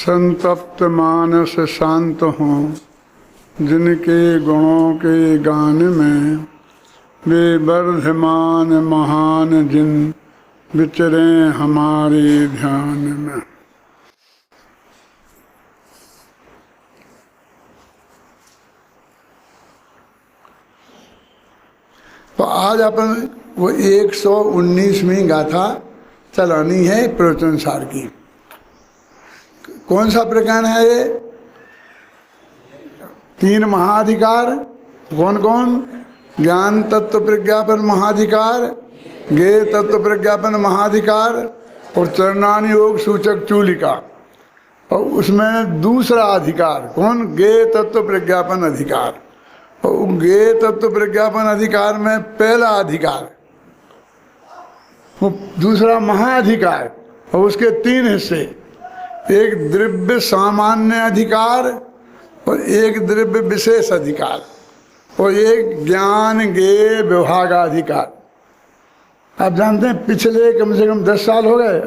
संतप्त मानस शांत हों, जिनके गुणों के गान में वे वर्धमान महान जिन विचरे हमारे ध्यान में। तो आज अपन वो 119वीं गाथा चलानी है प्रवचन सार की। कौन सा प्रकरण है ये? 3 महाधिकार। कौन कौन? ज्ञान तत्व प्रज्ञापन महाधिकार, ज्ञेय तत्व प्रज्ञापन महाधिकार और चरणान योग सूचक चूलिका। और उसमें दूसरा अधिकार कौन? ज्ञेय तत्व प्रज्ञापन अधिकार। और ज्ञेय तत्व प्रज्ञापन अधिकार में पहला अधिकार वो दूसरा महाधिकार और उसके 3 हिस्से, एक द्रव्य सामान्य अधिकार और एक द्रव्य विशेष अधिकार और एक ज्ञान ज्ञेय विभागाधिकार। आप जानते हैं पिछले कम से कम 10 साल हो गए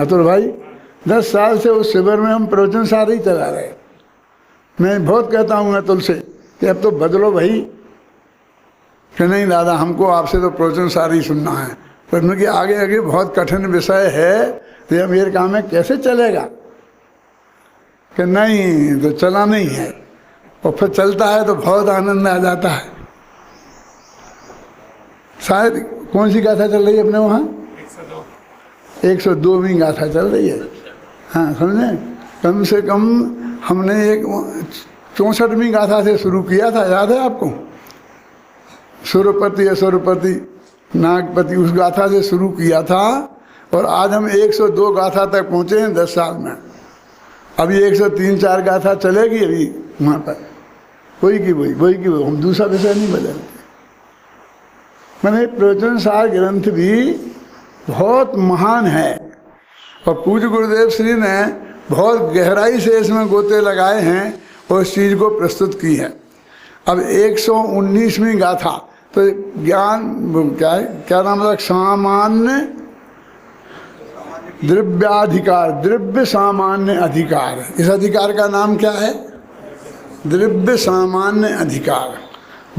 अतुल भाई, 10 साल से उस शिविर में हम प्रवचन सार ही चला रहे। मैं बहुत कहता हूँ अतुल से कि अब तो बदलो भाई, कि नहीं दादा हमको आपसे तो प्रवचन सार ही सुनना है, पर उनके आगे आगे बहुत कठिन विषय है, तो अमेरिका में कैसे चलेगा? कि नहीं तो चला नहीं है, और फिर चलता है तो बहुत आनंद आ जाता है। शायद कौन सी गाथा चल रही है अपने वहाँ? 102वीं गाथा चल रही है। हाँ समझे, कम से कम हमने एक 64वीं गाथा से शुरू किया था, याद है आपको? सुरपति असुरपति नागपति, उस गाथा से शुरू किया था और आज हम 102 गाथा तक पहुँचे हैं 10 साल में। अभी 103-4 गाथा चलेगी अभी वहाँ पर, वही की वही, हम दूसरा विषय नहीं बदलते। मैंने प्रवचन सार ग्रंथ भी बहुत महान है और पूज्य गुरुदेव श्री ने बहुत गहराई से इसमें गोते लगाए हैं और इस चीज़ को प्रस्तुत की है। अब 119वीं गाथा तो ज्ञान क्या नाम है? सामान्य द्रव्याधिकार, द्रव्य सामान्य अधिकार। इस अधिकार का नाम क्या है? द्रव्य सामान्य अधिकार।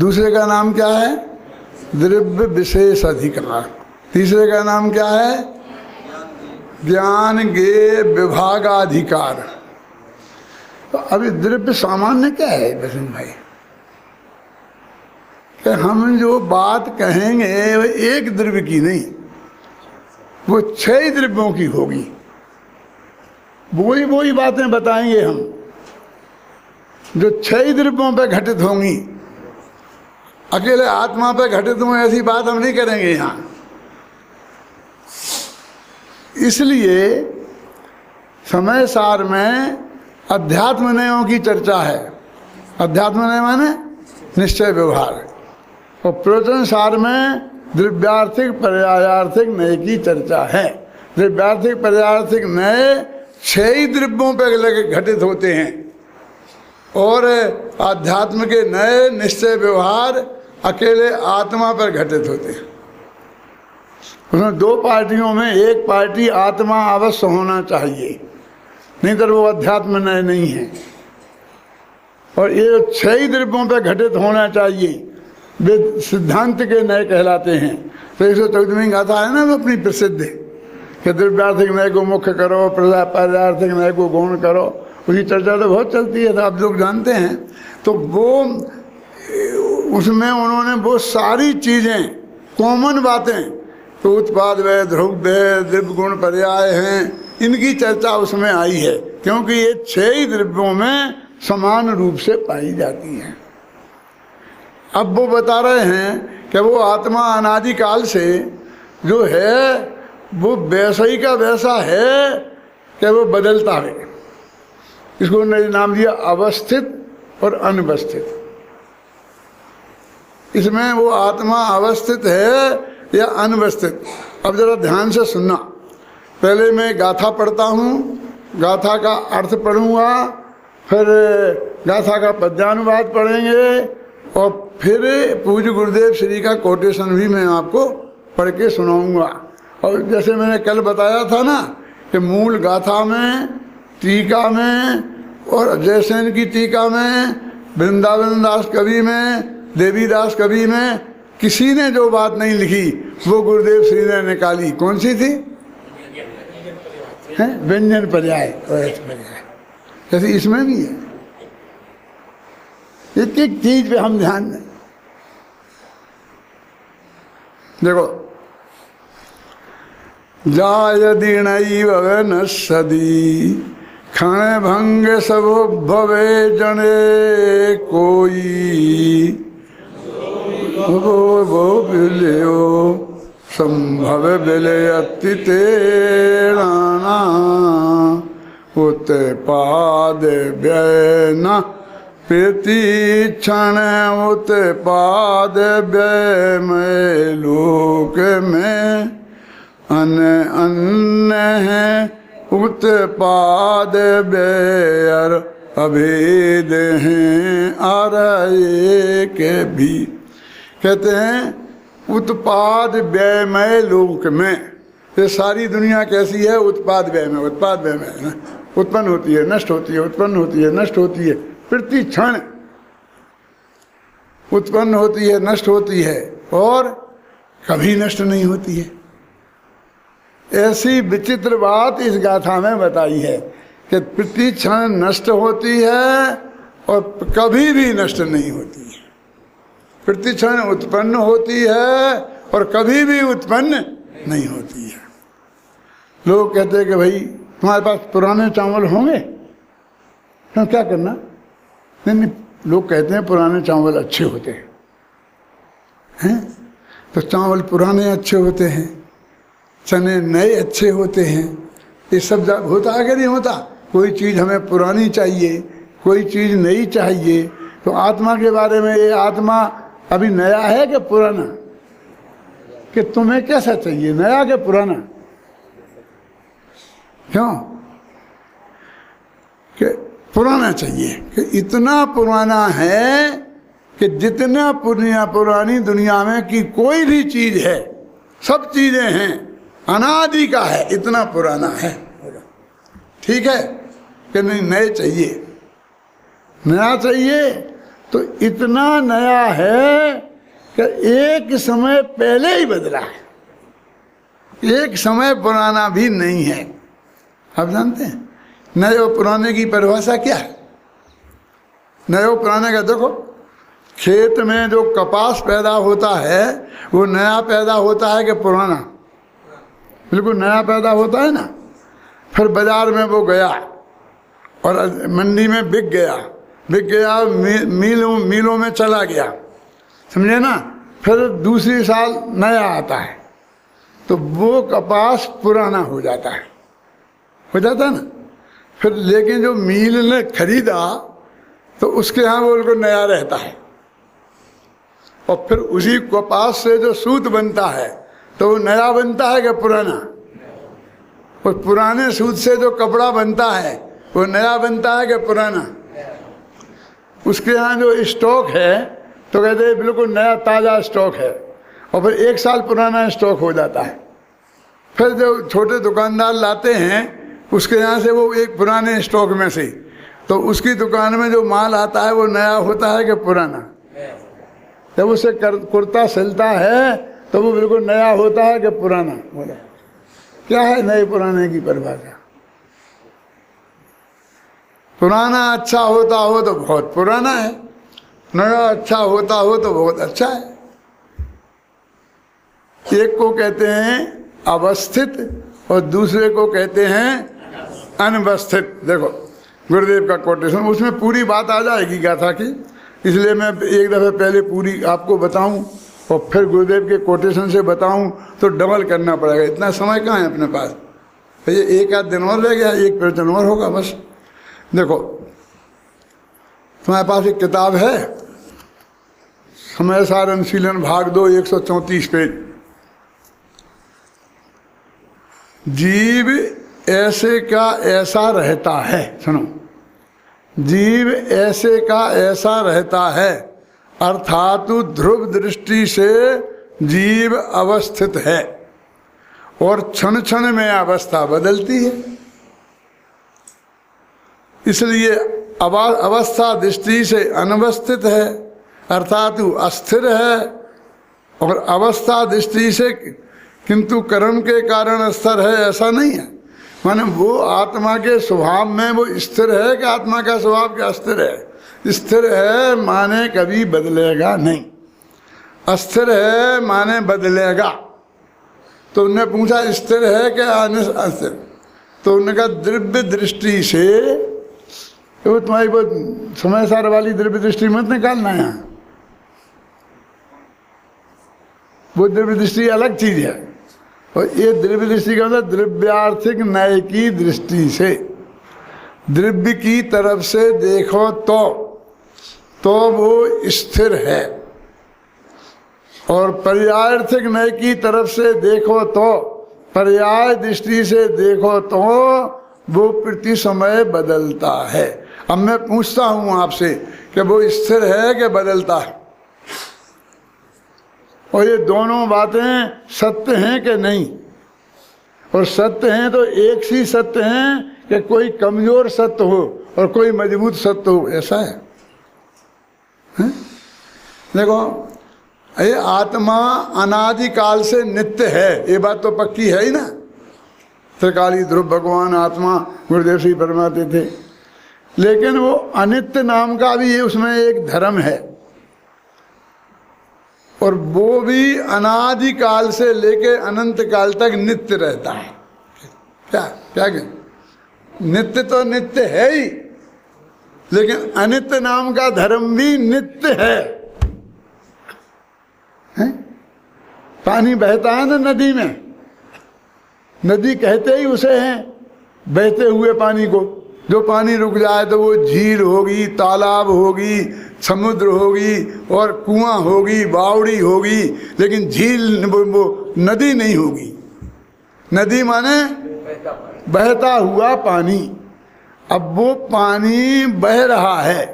दूसरे का नाम क्या है? द्रव्य विशेष अधिकार। तीसरे का नाम क्या है? ज्ञान ज्ञेय विभागाधिकार। तो अभी द्रव्य सामान्य क्या है बसंत भाई? कि हम जो बात कहेंगे वो एक द्रव्य की नहीं, वो 6 द्रव्यों की होगी। वही बातें बताएंगे हम जो 6 द्रव्यों पे घटित होंगी। अकेले आत्मा पे घटित हों ऐसी बात हम नहीं करेंगे यहाँ। इसलिए समय सार में अध्यात्म न्यायों की चर्चा है। अध्यात्म न्याय माने निश्चय व्यवहार, और प्रवचन सार में द्रव्यार्थिक पर्यायार्थिक न्याय की चर्चा है। द्रव्यार्थिक पर्यायार्थिक न्याय 6 द्रव्यों पर घटित होते हैं और आध्यात्म के नए निश्चय व्यवहार अकेले आत्मा पर घटित होते हैं। उसमें 2 पार्टियों में एक पार्टी आत्मा अवश्य होना चाहिए, नहीं तो वो अध्यात्म न्याय नहीं है। और ये 6 द्रव्यों पर घटित होना चाहिए, वे सिद्धांत के न्याय कहलाते हैं। तो 114वीं गाथा है ना वो अपनी प्रसिद्ध, कि द्रव्यार्थिक न्याय को मुख्य करो, पर्यायार्थिक न्याय को गौण करो। उसकी चर्चा तो बहुत चलती है, तो आप लोग जानते हैं। तो वो उसमें उन्होंने वो सारी चीज़ें कॉमन बातें, तो उत्पाद व ध्रुव द्रव्य गुण पर्याय हैं, इनकी चर्चा उसमें आई है, क्योंकि ये 6 द्रव्यों में समान रूप से पाई जाती हैं। अब वो बता रहे हैं कि वो आत्मा अनादिकाल से जो है वो वैसा ही का वैसा है कि वो बदलता है। इसको उन्होंने नाम दिया अवस्थित और अनवस्थित। इसमें वो आत्मा अवस्थित है या अनवस्थित। अब जरा ध्यान से सुनना। पहले मैं गाथा पढ़ता हूँ, गाथा का अर्थ पढ़ूँगा, फिर गाथा का पद्यानुवाद पढ़ेंगे और फिर पूज्य गुरुदेव श्री का कोटेशन भी मैं आपको पढ़ के सुनाऊँगा। और जैसे मैंने कल बताया था ना कि मूल गाथा में टीका में और जयसेन की टीका में, वृंदावन दास कवि में, देवीदास कवि में किसी ने जो बात नहीं लिखी वो गुरुदेव श्री ने निकाली। कौन सी थी? व्यंजन पर्याय, जैसे इसमें भी है। एक एक चीज पे हम ध्यान दें। देखो, जाय दीनैव न सदी क्षण भंग सब भवे जने कोई वो बिल्यो संभव बिलयति तेराना उत पाद व्यय न प्रतीक्षण उत पाद व्यय में लोक में अन्य है उत्पाद व्यय अभेद हैं आरये के भी। कहते हैं उत्पाद व्ययमय लोक में। ये सारी दुनिया कैसी है? उत्पाद व्यय में, उत्पाद व्यय में है ना। उत्पन्न होती है, नष्ट होती है, उत्पन्न होती है, नष्ट होती है, प्रति क्षण उत्पन्न होती है, नष्ट होती है और कभी नष्ट नहीं होती है। ऐसी विचित्र बात इस गाथा में बताई है कि प्रति क्षण नष्ट होती है और कभी भी नष्ट नहीं होती है। प्रति क्षण उत्पन्न होती है और कभी भी उत्पन्न नहीं होती है। लोग कहते हैं कि भाई तुम्हारे पास पुराने चावल होंगे तो क्या करना? नहीं, लोग कहते हैं पुराने चावल अच्छे होते हैं। तो चावल पुराने अच्छे होते हैं, चने नए अच्छे होते हैं। ये सब होता है कि नहीं होता? कोई चीज़ हमें पुरानी चाहिए, कोई चीज़ नई चाहिए। तो आत्मा के बारे में, ये आत्मा अभी नया है कि पुराना? कि तुम्हें कैसा चाहिए, नया कि पुराना? क्यों? कि पुराना चाहिए, कि इतना पुराना है कि जितना पुरानी दुनिया में की कोई भी चीज है, सब चीजें हैं, अनादि का है, इतना पुराना है। ठीक है कि नहीं? नए चाहिए, नया चाहिए। तो इतना नया है कि एक समय पहले ही बदला है, एक समय पुराना भी नहीं है। आप जानते हैं नए और पुराने की परिभाषा क्या है? नए और पुराने का देखो, खेत में जो कपास पैदा होता है वो नया पैदा होता है कि पुराना? बिल्कुल नया पैदा होता है ना। फिर बाजार में वो गया और मंडी में बिक गया, मीलों में चला गया, समझे ना। फिर दूसरी साल नया आता है तो वो कपास पुराना हो जाता है, हो जाता है ना। फिर लेकिन जो मील ने खरीदा तो उसके यहाँ वो उनको नया रहता है। और फिर उसी कपास से जो सूत बनता है तो वो नया बनता है कि पुराना? और पुराने सूत से जो कपड़ा बनता है वो नया बनता है कि पुराना? उसके यहाँ जो स्टॉक है तो कहते हैं बिल्कुल नया ताज़ा स्टॉक है, और फिर एक साल पुराना स्टॉक हो जाता है। फिर जो छोटे दुकानदार लाते हैं उसके यहाँ से वो एक पुराने स्टॉक में से, तो उसकी दुकान में जो माल आता है वो नया होता है कि पुराना? जब उसे कुर्ता सिलता है तो वो बिल्कुल नया होता है कि पुराना? बोला क्या है नए पुराने की परिभाषा? पुराना अच्छा होता हो तो बहुत पुराना है, नया अच्छा होता हो तो बहुत अच्छा है। एक को कहते हैं अवस्थित और दूसरे को कहते हैं अनवस्थित। देखो गुरुदेव का कोटेशन, उसमें पूरी बात आ जाएगी गाथा की, इसलिए मैं एक दफ़े पहले पूरी आपको बताऊं और फिर गुरुदेव के कोटेशन से बताऊं तो डबल करना पड़ेगा। इतना समय कहाँ है अपने पास? ये एक आध दिन और रह गया, एक प्रवचन और होगा बस। देखो तुम्हारे पास एक किताब है समय सार अनुशीलन भाग 2 134 पेज। जीव ऐसे का ऐसा रहता है, सुनो, जीव ऐसे का ऐसा रहता है, अर्थात ध्रुव दृष्टि से जीव अवस्थित है और क्षण क्षण में अवस्था बदलती है। इसलिए अवस्था दृष्टि से अनवस्थित है, अर्थात वो अस्थिर है। और अवस्था दृष्टि से किंतु कर्म के कारण स्थिर है, ऐसा नहीं है। माने वो आत्मा के स्वभाव में वो स्थिर है कि आत्मा का स्वभाव क्या स्थिर है? स्थिर है माने कभी बदलेगा नहीं, अस्थिर है माने बदलेगा। तो उन्होंने पूछा स्थिर है क्या अस्थिर? तो उन्होंने कहा द्रव्य दृष्टि से, तो तुम्हारी वो समय सार वाली द्रव्य दृष्टि मत निकालना है, वो द्रव्य दृष्टि अलग चीज है। और ये द्रव्य दृष्टि का मतलब द्रव्यार्थिक न्याय की दृष्टि से, द्रव्य की तरफ से देखो तो वो स्थिर है, और पर्यायार्थिक न्याय की तरफ से देखो तो, पर्याय दृष्टि से देखो तो वो प्रति समय बदलता है। अब मैं पूछता हूं आपसे कि वो स्थिर है कि बदलता है? और ये दोनों बातें सत्य हैं कि नहीं? और सत्य हैं तो एक सी सत्य हैं कि कोई कमजोर सत्य हो और कोई मजबूत सत्य हो, ऐसा है? देखो, ये आत्मा अनादिकाल से नित्य है, ये बात तो पक्की है ही ना। त्रिकाली ध्रुव भगवान आत्मा गुरुदेव श्री फरमाते थे। लेकिन वो अनित्य नाम का भी उसमें एक धर्म है, और वो भी अनादिकाल से लेके अनंत काल तक नित्य रहता है। क्या क्या नित्य तो नित्य है ही, लेकिन अनित्य नाम का धर्म भी नित्य है। पानी बहता है ना नदी में, नदी कहते ही उसे हैं बहते हुए पानी को। जो पानी रुक जाए तो वो झील होगी, तालाब होगी, समुद्र होगी, और कुआं होगी, बावड़ी होगी, लेकिन झील वो नदी नहीं होगी। नदी माने बहता हुआ पानी। अब वो पानी बह रहा है,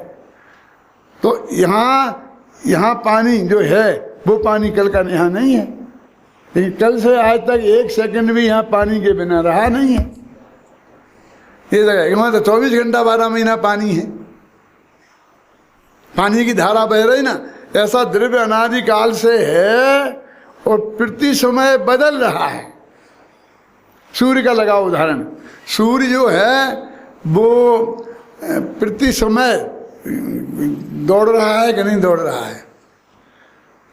तो यहाँ पानी जो है वो पानी कल का यहाँ नहीं है, लेकिन कल से आज तक एक सेकंड भी यहाँ पानी के बिना रहा नहीं है। ये जगह वहाँ तो 24 घंटा 12 महीना पानी है, पानी की धारा बह रही ना। ऐसा द्रव्य अनादिकाल से है और प्रति समय बदल रहा है। सूर्य का लगाओ उदाहरण, सूर्य जो है वो प्रति समय दौड़ रहा है कि नहीं दौड़ रहा है?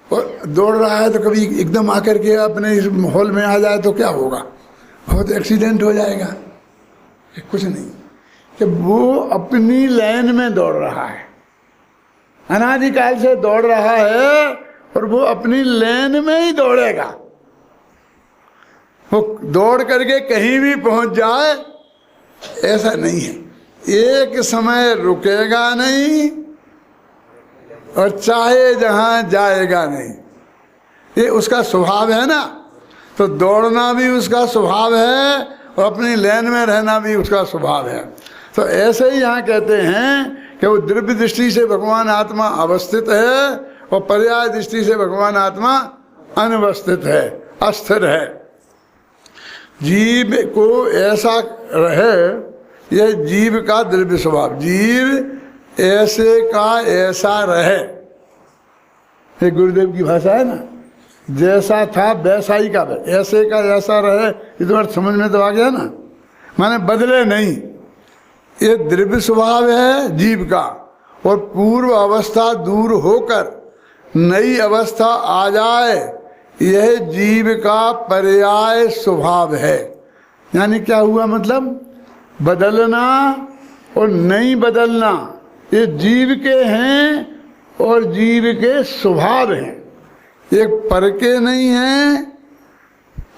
और दौड़ रहा है तो कभी एकदम आकर के अपने इस माहौल में आ जाए तो क्या होगा? बहुत एक्सीडेंट हो जाएगा। कुछ नहीं, कि वो अपनी लाइन में दौड़ रहा है, अनादिकाल से दौड़ रहा है, और वो अपनी लेन में ही दौड़ेगा। वो दौड़ करके कहीं भी पहुंच जाए ऐसा नहीं है, एक समय रुकेगा नहीं और चाहे जहां जाएगा नहीं। ये उसका स्वभाव है ना। तो दौड़ना भी उसका स्वभाव है और अपनी लेन में रहना भी उसका स्वभाव है। तो ऐसे ही यहाँ कहते हैं कि वो द्रव्य दृष्टि से भगवान आत्मा अवस्थित है और पर्याय दृष्टि से भगवान आत्मा अनवस्थित है, अस्थिर है। जीव को ऐसा रहे, यह जीव का द्रव्य स्वभाव, जीव ऐसे का ऐसा रहे। ये गुरुदेव की भाषा है ना, जैसा था वैसा ही का, ऐसे का ऐसा रहे। ये तो अर्थ समझ में तो आ गया ना, माने बदले नहीं। ये द्रव्य स्वभाव है जीव का, और पूर्व अवस्था दूर होकर नई अवस्था आ जाए, यह जीव का पर्याय स्वभाव है। यानी क्या हुआ? मतलब बदलना और नहीं बदलना ये जीव के हैं और जीव के स्वभाव हैं। एक पर के नहीं है,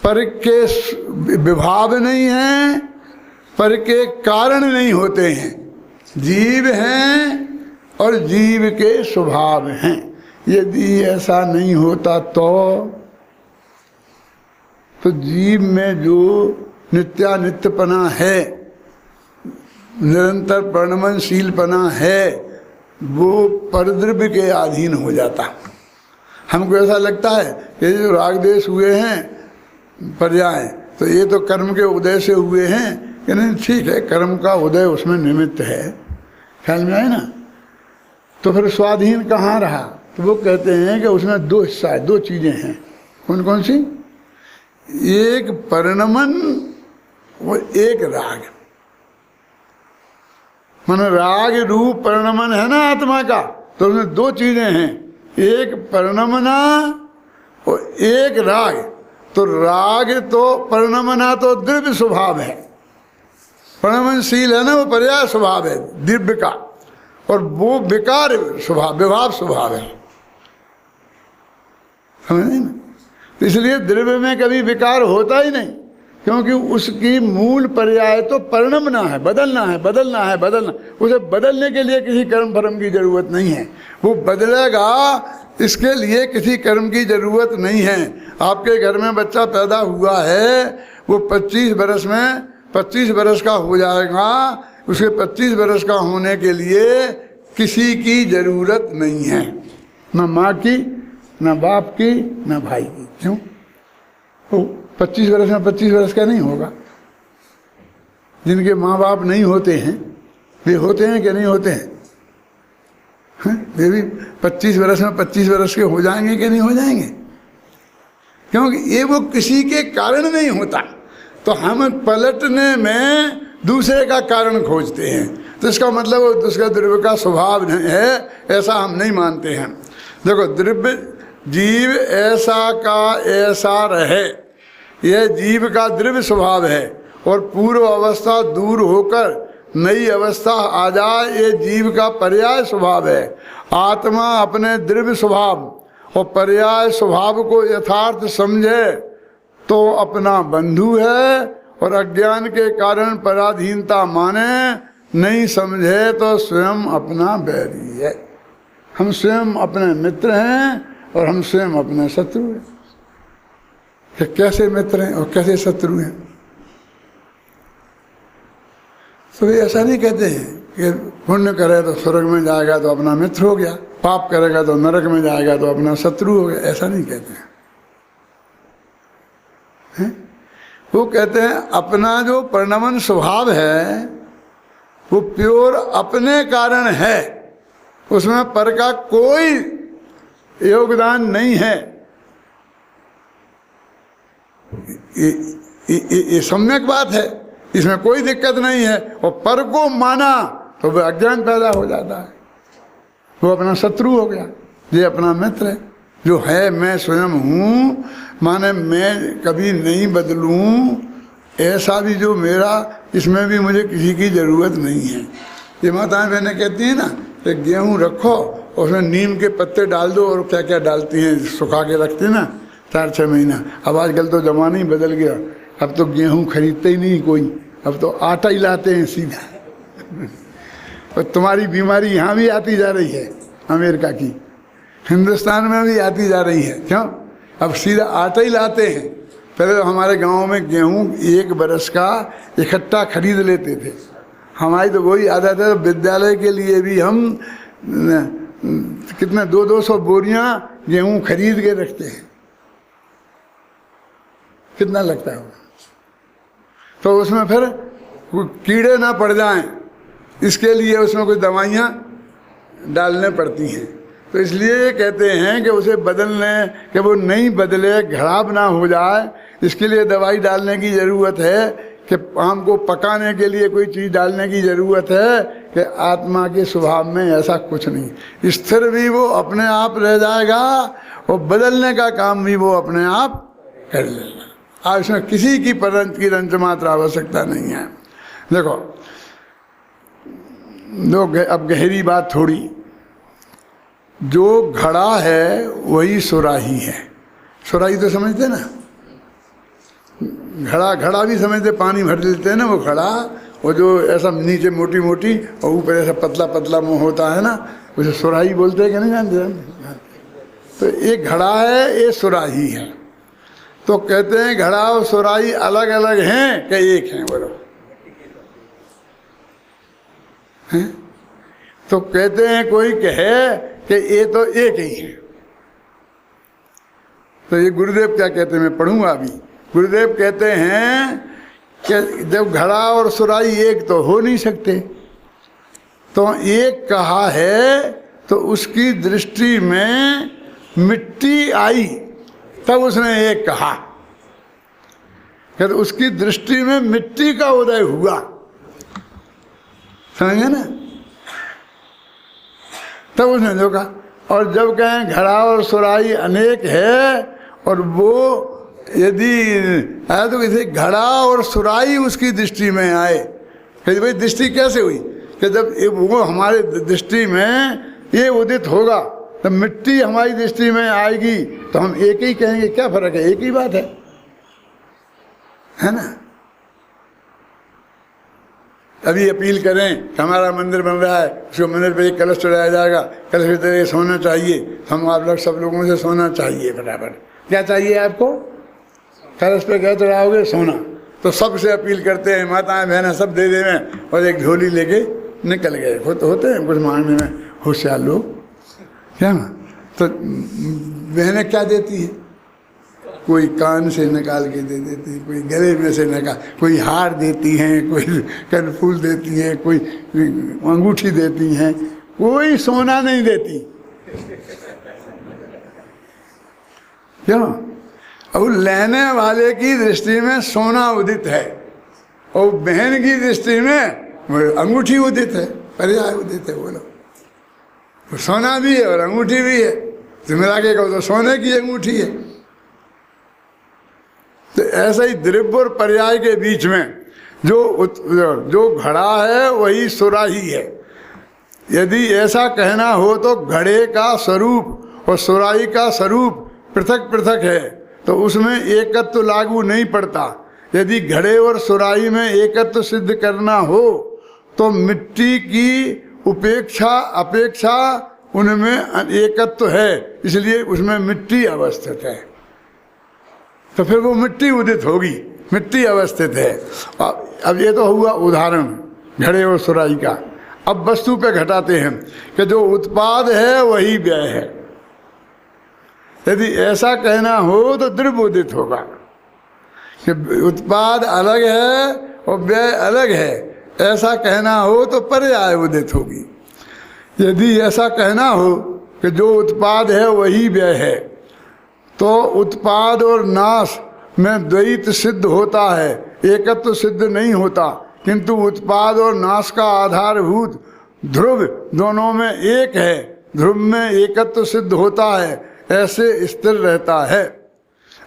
पर के विभाव नहीं है, पर के कारण नहीं होते हैं। जीव हैं और जीव के स्वभाव हैं। यदि ऐसा नहीं होता तो जीव में जो नित्यानित्यपना है, निरंतर परिणमनशीलपना है, वो परद्रव्य के अधीन हो जाता। हमको ऐसा लगता है कि जो राग देश हुए हैं पर्याय, तो ये तो कर्म के उदय से हुए हैं, कि नहीं ठीक है, कर्म का उदय उसमें निमित्त है, ख्याल में आए ना। तो फिर स्वाधीन कहाँ रहा? तो वो कहते हैं कि उसमें दो हिस्सा है, दो चीज़ें हैं। कौन कौन सी? एक परिणमन और एक राग। मन राग रूप परिणमन है ना आत्मा का, तो उसमें दो चीजें हैं, एक परिणमना और एक राग। तो राग तो परिणमना तो दिव्य स्वभाव है, परिणमनशील है ना, वो पर्याय स्वभाव है दिव्य का, और वो विकार स्वभाव, विभाव स्वभाव है, समझे ना। इसलिए द्रव्य में कभी विकार होता ही नहीं, क्योंकि उसकी मूल पर्याय तो परिणमना है, बदलना है, बदलना है, बदलना। उसे बदलने के लिए किसी कर्म फर्म की जरूरत नहीं है, वो बदलेगा, इसके लिए किसी कर्म की जरूरत नहीं है। आपके घर में बच्चा पैदा हुआ है, वो 25 बरस में 25 बरस का हो जाएगा, उसके 25 बरस का होने के लिए किसी की जरूरत नहीं है, न माँ की, न बाप की, न भाई की। क्यों? वो 25 बरस में 25 बरस का नहीं होगा। जिनके माँ बाप नहीं होते हैं वे होते हैं कि नहीं होते हैं? वे भी 25 बरस में 25 बरस के हो जाएंगे कि नहीं हो जाएंगे? क्योंकि ये वो किसी के कारण नहीं होता, तो हम पलटने में दूसरे का कारण खोजते हैं। तो इसका मतलब उसका द्रव्य का स्वभाव है, ऐसा हम नहीं मानते हैं। देखो, द्रव्य जीव ऐसा का ऐसा रहे, यह जीव का द्रव्य स्वभाव है, और पूर्व अवस्था दूर होकर नई अवस्था आ जाए, ये जीव का पर्याय स्वभाव है। आत्मा अपने द्रव्य स्वभाव और पर्याय स्वभाव को यथार्थ समझे तो अपना बंधु है, और अज्ञान के कारण पराधीनता माने, नहीं समझे तो स्वयं अपना बैरी है। हम स्वयं अपने मित्र हैं और हम स्वयं अपने शत्रु हैं। कि कैसे मित्र हैं और कैसे शत्रु हैं? तो वे ऐसा नहीं कहते हैं कि पुण्य करे तो स्वर्ग में जाएगा तो अपना मित्र हो गया, पाप करेगा तो नरक में जाएगा तो अपना शत्रु हो गया, ऐसा नहीं कहते हैं। वो कहते हैं अपना जो परिणमन स्वभाव है वो प्योर अपने कारण है, उसमें पर का कोई योगदान नहीं है। ये सम्यक बात है, इसमें कोई दिक्कत नहीं है। और पर को माना तो वह अज्ञान पैदा हो जाता है, वो अपना शत्रु हो गया। ये अपना मित्र है, जो है मैं स्वयं हूँ, माने मैं कभी नहीं बदलूं, ऐसा भी जो मेरा, इसमें भी मुझे किसी की जरूरत नहीं है। ये माताएं बहनें कहती हैं ना कि गेहूँ रखो और उसमें नीम के पत्ते डाल दो, और क्या क्या डालती हैं, सुखा के रखती हैं ना 4-6 महीना। अब आजकल तो जमाना ही बदल गया, अब तो गेहूँ खरीदते ही नहीं कोई, अब तो आटा ही लाते हैं सीधा। और तुम्हारी बीमारी यहाँ भी आती जा रही है, अमेरिका की, हिंदुस्तान में भी आती जा रही है। क्यों? अब सीधा आटा ही लाते हैं। पहले तो हमारे गांव में गेहूँ 1 बरस का इकट्ठा खरीद लेते थे। हमारी तो वही आदत है, विद्यालय के लिए भी हम कितने 200-200 बोरियां गेहूँ खरीद के रखते हैं। कितना लगता है? तो उसमें फिर कीड़े ना पड़ जाएं, इसके लिए उसमें कुछ दवाइयाँ डालने पड़ती हैं। तो इसलिए ये कहते हैं कि उसे बदलने, कि वो नहीं बदले, खराब ना हो जाए, इसके लिए दवाई डालने की ज़रूरत है, कि आम को पकाने के लिए कोई चीज़ डालने की ज़रूरत है। कि आत्मा के स्वभाव में ऐसा कुछ नहीं, स्थिर भी वो अपने आप रह जाएगा और बदलने का काम भी वो अपने आप कर लेगा। आज इसमें किसी की रंच मात्र आवश्यकता नहीं है। देखो, अब गहरी बात थोड़ी, जो घड़ा है वही सुराही है। सुराही तो समझते ना, घड़ा भी समझते, पानी भर लेते हैं ना वो घड़ा, वो जो ऐसा नीचे मोटी मोटी और ऊपर ऐसा पतला पतला मुंह होता है ना, उसे सुराही बोलते हैं कि नहीं जानते? तो एक घड़ा है, ये सुराही है। तो कहते हैं घड़ा और सुराही अलग अलग हैं कि एक हैं? बोलो, हैं? तो कहते हैं कोई कहे कि ये तो एक ही है। तो ये गुरुदेव क्या कहते हैं, मैं पढ़ूंगा अभी। गुरुदेव कहते हैं कि जब घड़ा और सुराही एक तो हो नहीं सकते, तो एक कहा है तो उसकी दृष्टि में मिट्टी आई तब उसने एक कहा, फिर उसकी दृष्टि में मिट्टी का उदय हुआ, समझे ना, तब उसने जो कहा। और जब कहें घड़ा और सुराही अनेक है और वो यदि आए तो किसी घड़ा और सुराही उसकी दृष्टि में आए, फिर भाई दृष्टि कैसे हुई कि जब वो हमारे दृष्टि में ये उदित होगा तो मिट्टी हमारी दृष्टि में आएगी तो हम एक ही कहेंगे, क्या फर्क है, एक ही बात है ना। अभी अपील करें कि हमारा मंदिर बन रहा है, उसको मंदिर पे एक कलश चढ़ाया जाएगा, कलश की तरह सोना चाहिए, हम आप लोग सब लोगों से सोना चाहिए बराबर। क्या चाहिए आपको? कलश पे क्या चढ़ाओगे? सोना। तो सबसे अपील करते हैं, माताएं बहनें सब दे दें और एक झोली लेके निकल गए। होते हैं कुछ मांगने में होशियार लोग, क्या ना। तो बहनें क्या देती है? कोई कान से निकाल के दे देती है, कोई गले में से निकाल, कोई हार देती हैं, कोई कनफूल देती हैं, कोई अंगूठी देती हैं, कोई सोना नहीं देती। क्यों? अब लेने वाले की दृष्टि में सोना उदित है और बहन की दृष्टि में अंगूठी उदित है, पर्याय उदित है। बोलो, सोना भी है और अंगूठी भी है, तो मिला के कहो तो सोने की अंगूठी है। तो ऐसा ही द्रव्य और पर्याय के बीच में जो घड़ा है वही सुराही है। यदि ऐसा कहना हो तो घड़े का स्वरूप और सुराही का स्वरूप पृथक पृथक है तो उसमें एकत्व लागू नहीं पड़ता। यदि घड़े और सुराही में एकत्व सिद्ध करना हो तो मिट्टी की अपेक्षा उनमें एकत्व है, इसलिए उसमें मिट्टी अवस्थित है, तो फिर वो मिट्टी उदित होगी, मिट्टी अवस्थित है। अब ये तो हुआ उदाहरण घड़े और सुराही का। अब वस्तु पे घटाते हैं कि जो उत्पाद है वही व्यय है। यदि ऐसा कहना हो तो द्रव्य उदित होगा कि उत्पाद अलग है और व्यय अलग है, ऐसा कहना हो तो पर्याय उदित होगी। यदि ऐसा कहना हो कि जो उत्पाद है वही व्यय है तो उत्पाद और नाश में द्वैत सिद्ध होता है, एकत्व सिद्ध नहीं होता, किंतु उत्पाद और नाश का आधारभूत ध्रुव दोनों में एक है, ध्रुव में एकत्व सिद्ध होता है, ऐसे स्थिर रहता है।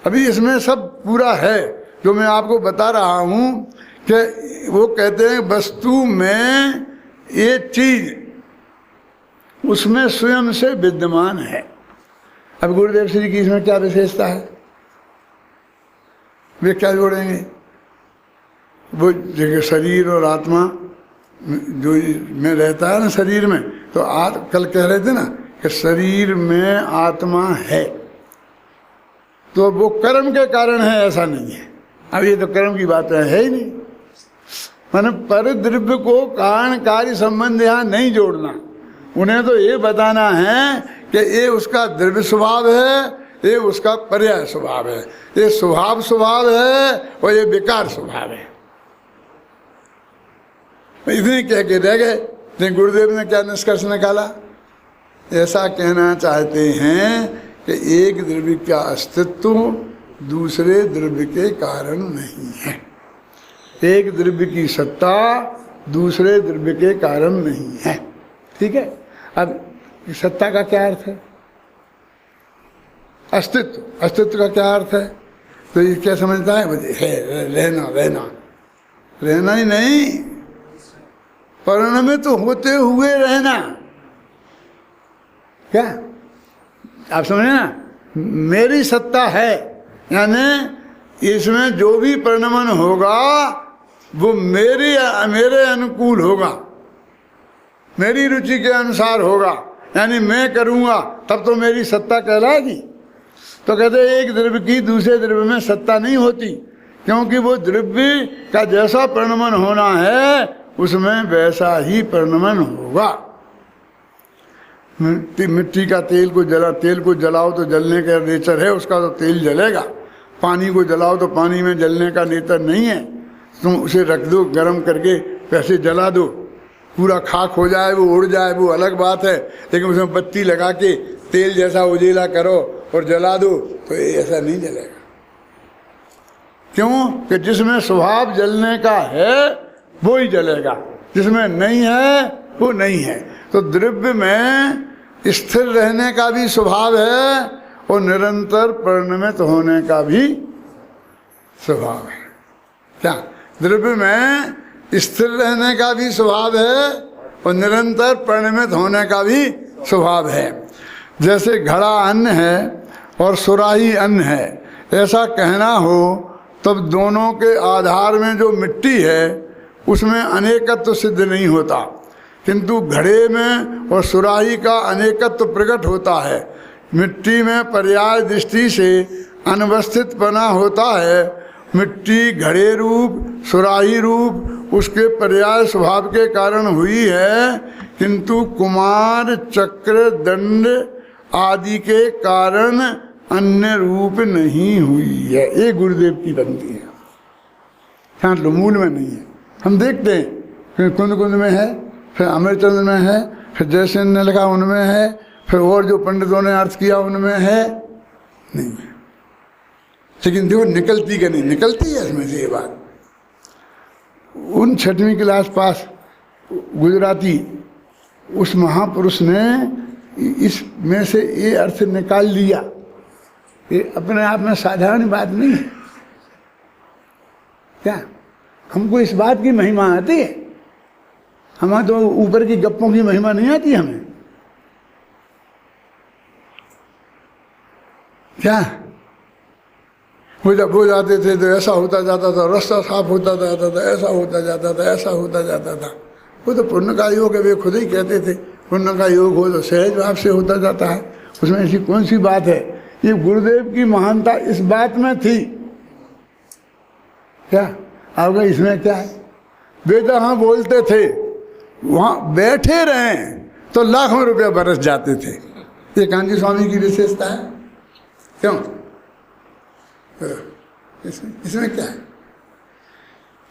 अभी इसमें सब पूरा है जो मैं आपको बता रहा हूँ कि वो कहते हैं वस्तु में ये चीज उसमें स्वयं से विद्यमान है। अब गुरुदेव श्री की इसमें क्या विशेषता है, वे क्या जोड़ेंगे? वो जगह शरीर और आत्मा जो में रहता है ना, शरीर में, तो कल कह रहे थे ना कि शरीर में आत्मा है, तो वो कर्म के कारण है, ऐसा नहीं है। अब ये तो कर्म की बात है ही नहीं, माने पर द्रव्य को कारण कार्य संबंध यहाँ नहीं जोड़ना। उन्हें तो ये बताना है कि ये उसका द्रव्य स्वभाव है, ये उसका पर्याय स्वभाव है, ये स्वभाव है और ये विकार स्वभाव है। इतने कह के रह गए। लेकिन गुरुदेव ने क्या निष्कर्ष निकाला? ऐसा कहना चाहते हैं कि एक द्रव्य का अस्तित्व दूसरे द्रव्य के कारण नहीं है, एक द्रव्य की सत्ता दूसरे द्रव्य के कारण नहीं है। ठीक है। अब सत्ता का क्या अर्थ है? अस्तित्व का क्या अर्थ है? तो ये क्या समझता है? रहना ही नहीं, परिणमित होते हुए रहना। क्या आप समझे ना? मेरी सत्ता है, यानी इसमें जो भी परिणमन होगा वो मेरे अनुकूल होगा, मेरी रुचि के अनुसार होगा, यानी मैं करूँगा तब तो मेरी सत्ता कहलाएगी। तो कहते एक द्रव्य की दूसरे द्रव्य में सत्ता नहीं होती, क्योंकि वो द्रव्य का जैसा परिणमन होना है उसमें वैसा ही परिणमन होगा। मिट्टी का तेल को जलाओ तो जलने का नेचर है उसका, तो तेल जलेगा। पानी को जलाओ तो पानी में जलने का नेचर नहीं है। तुम उसे रख दो गरम करके, वैसे जला दो, पूरा खाक हो जाए, वो उड़ जाए, वो अलग बात है। लेकिन उसमें बत्ती लगा के तेल जैसा उजेला करो और जला दो तो ये ऐसा नहीं जलेगा। क्यों? कि जिसमें स्वभाव जलने का है वो ही जलेगा, जिसमें नहीं है वो नहीं है। तो द्रव्य में स्थिर रहने का भी स्वभाव है और निरंतर परिणमित होने का भी स्वभाव है। क्या? द्रव्य में स्थिर रहने का भी स्वभाव है और निरंतर परिणमित होने का भी स्वभाव है। जैसे घड़ा अन्न है और सुराही अन्न है, ऐसा कहना हो तब दोनों के आधार में जो मिट्टी है उसमें अनेकत्व सिद्ध नहीं होता, किंतु घड़े में और सुराही का अनेकत्व प्रकट होता है। मिट्टी में पर्याय दृष्टि से अनवस्थितपना होता है। मिट्टी घड़े रूप, सुराही रूप उसके पर्याय स्वभाव के कारण हुई है, किंतु कुमार, चक्र, दंड आदि के कारण अन्य रूप नहीं हुई है। ये गुरुदेव की बनती है, हाँ, मूल में नहीं है। हम देखते हैं फिर कुंद कुंद में है, फिर अमरचंद्र में है, फिर जयसेन ने लिखा उनमें है, फिर और जो पंडितों ने अर्थ किया उनमें है, नहीं है। लेकिन देखो निकलती कि नहीं निकलती है इसमें से ये बात। उन 6वीं क्लास पास गुजराती उस महापुरुष ने इसमें से ये अर्थ निकाल लिया। ये अपने आप में साधारण बात नहीं है। क्या हमको इस बात की महिमा आती है? हमें तो ऊपर की गप्पों की महिमा नहीं आती हमें। क्या वो जब हो जाते थे तो ऐसा होता जाता था, रास्ता साफ होता जाता था, ऐसा होता जाता था, ऐसा होता जाता था। वो तो पुण्य का योग है, वे खुद ही कहते थे पुण्य का योग हो तो सहज भाव से होता जाता है। उसमें ऐसी कौन सी बात है? ये गुरुदेव की महानता इस बात में थी। क्या अब इसमें क्या है? वे जहाँ बोलते थे वहाँ बैठे रहें तो लाखों रुपया बरस जाते थे। ये कांजी स्वामी की विशेषता है। क्यों? इसमें क्या है?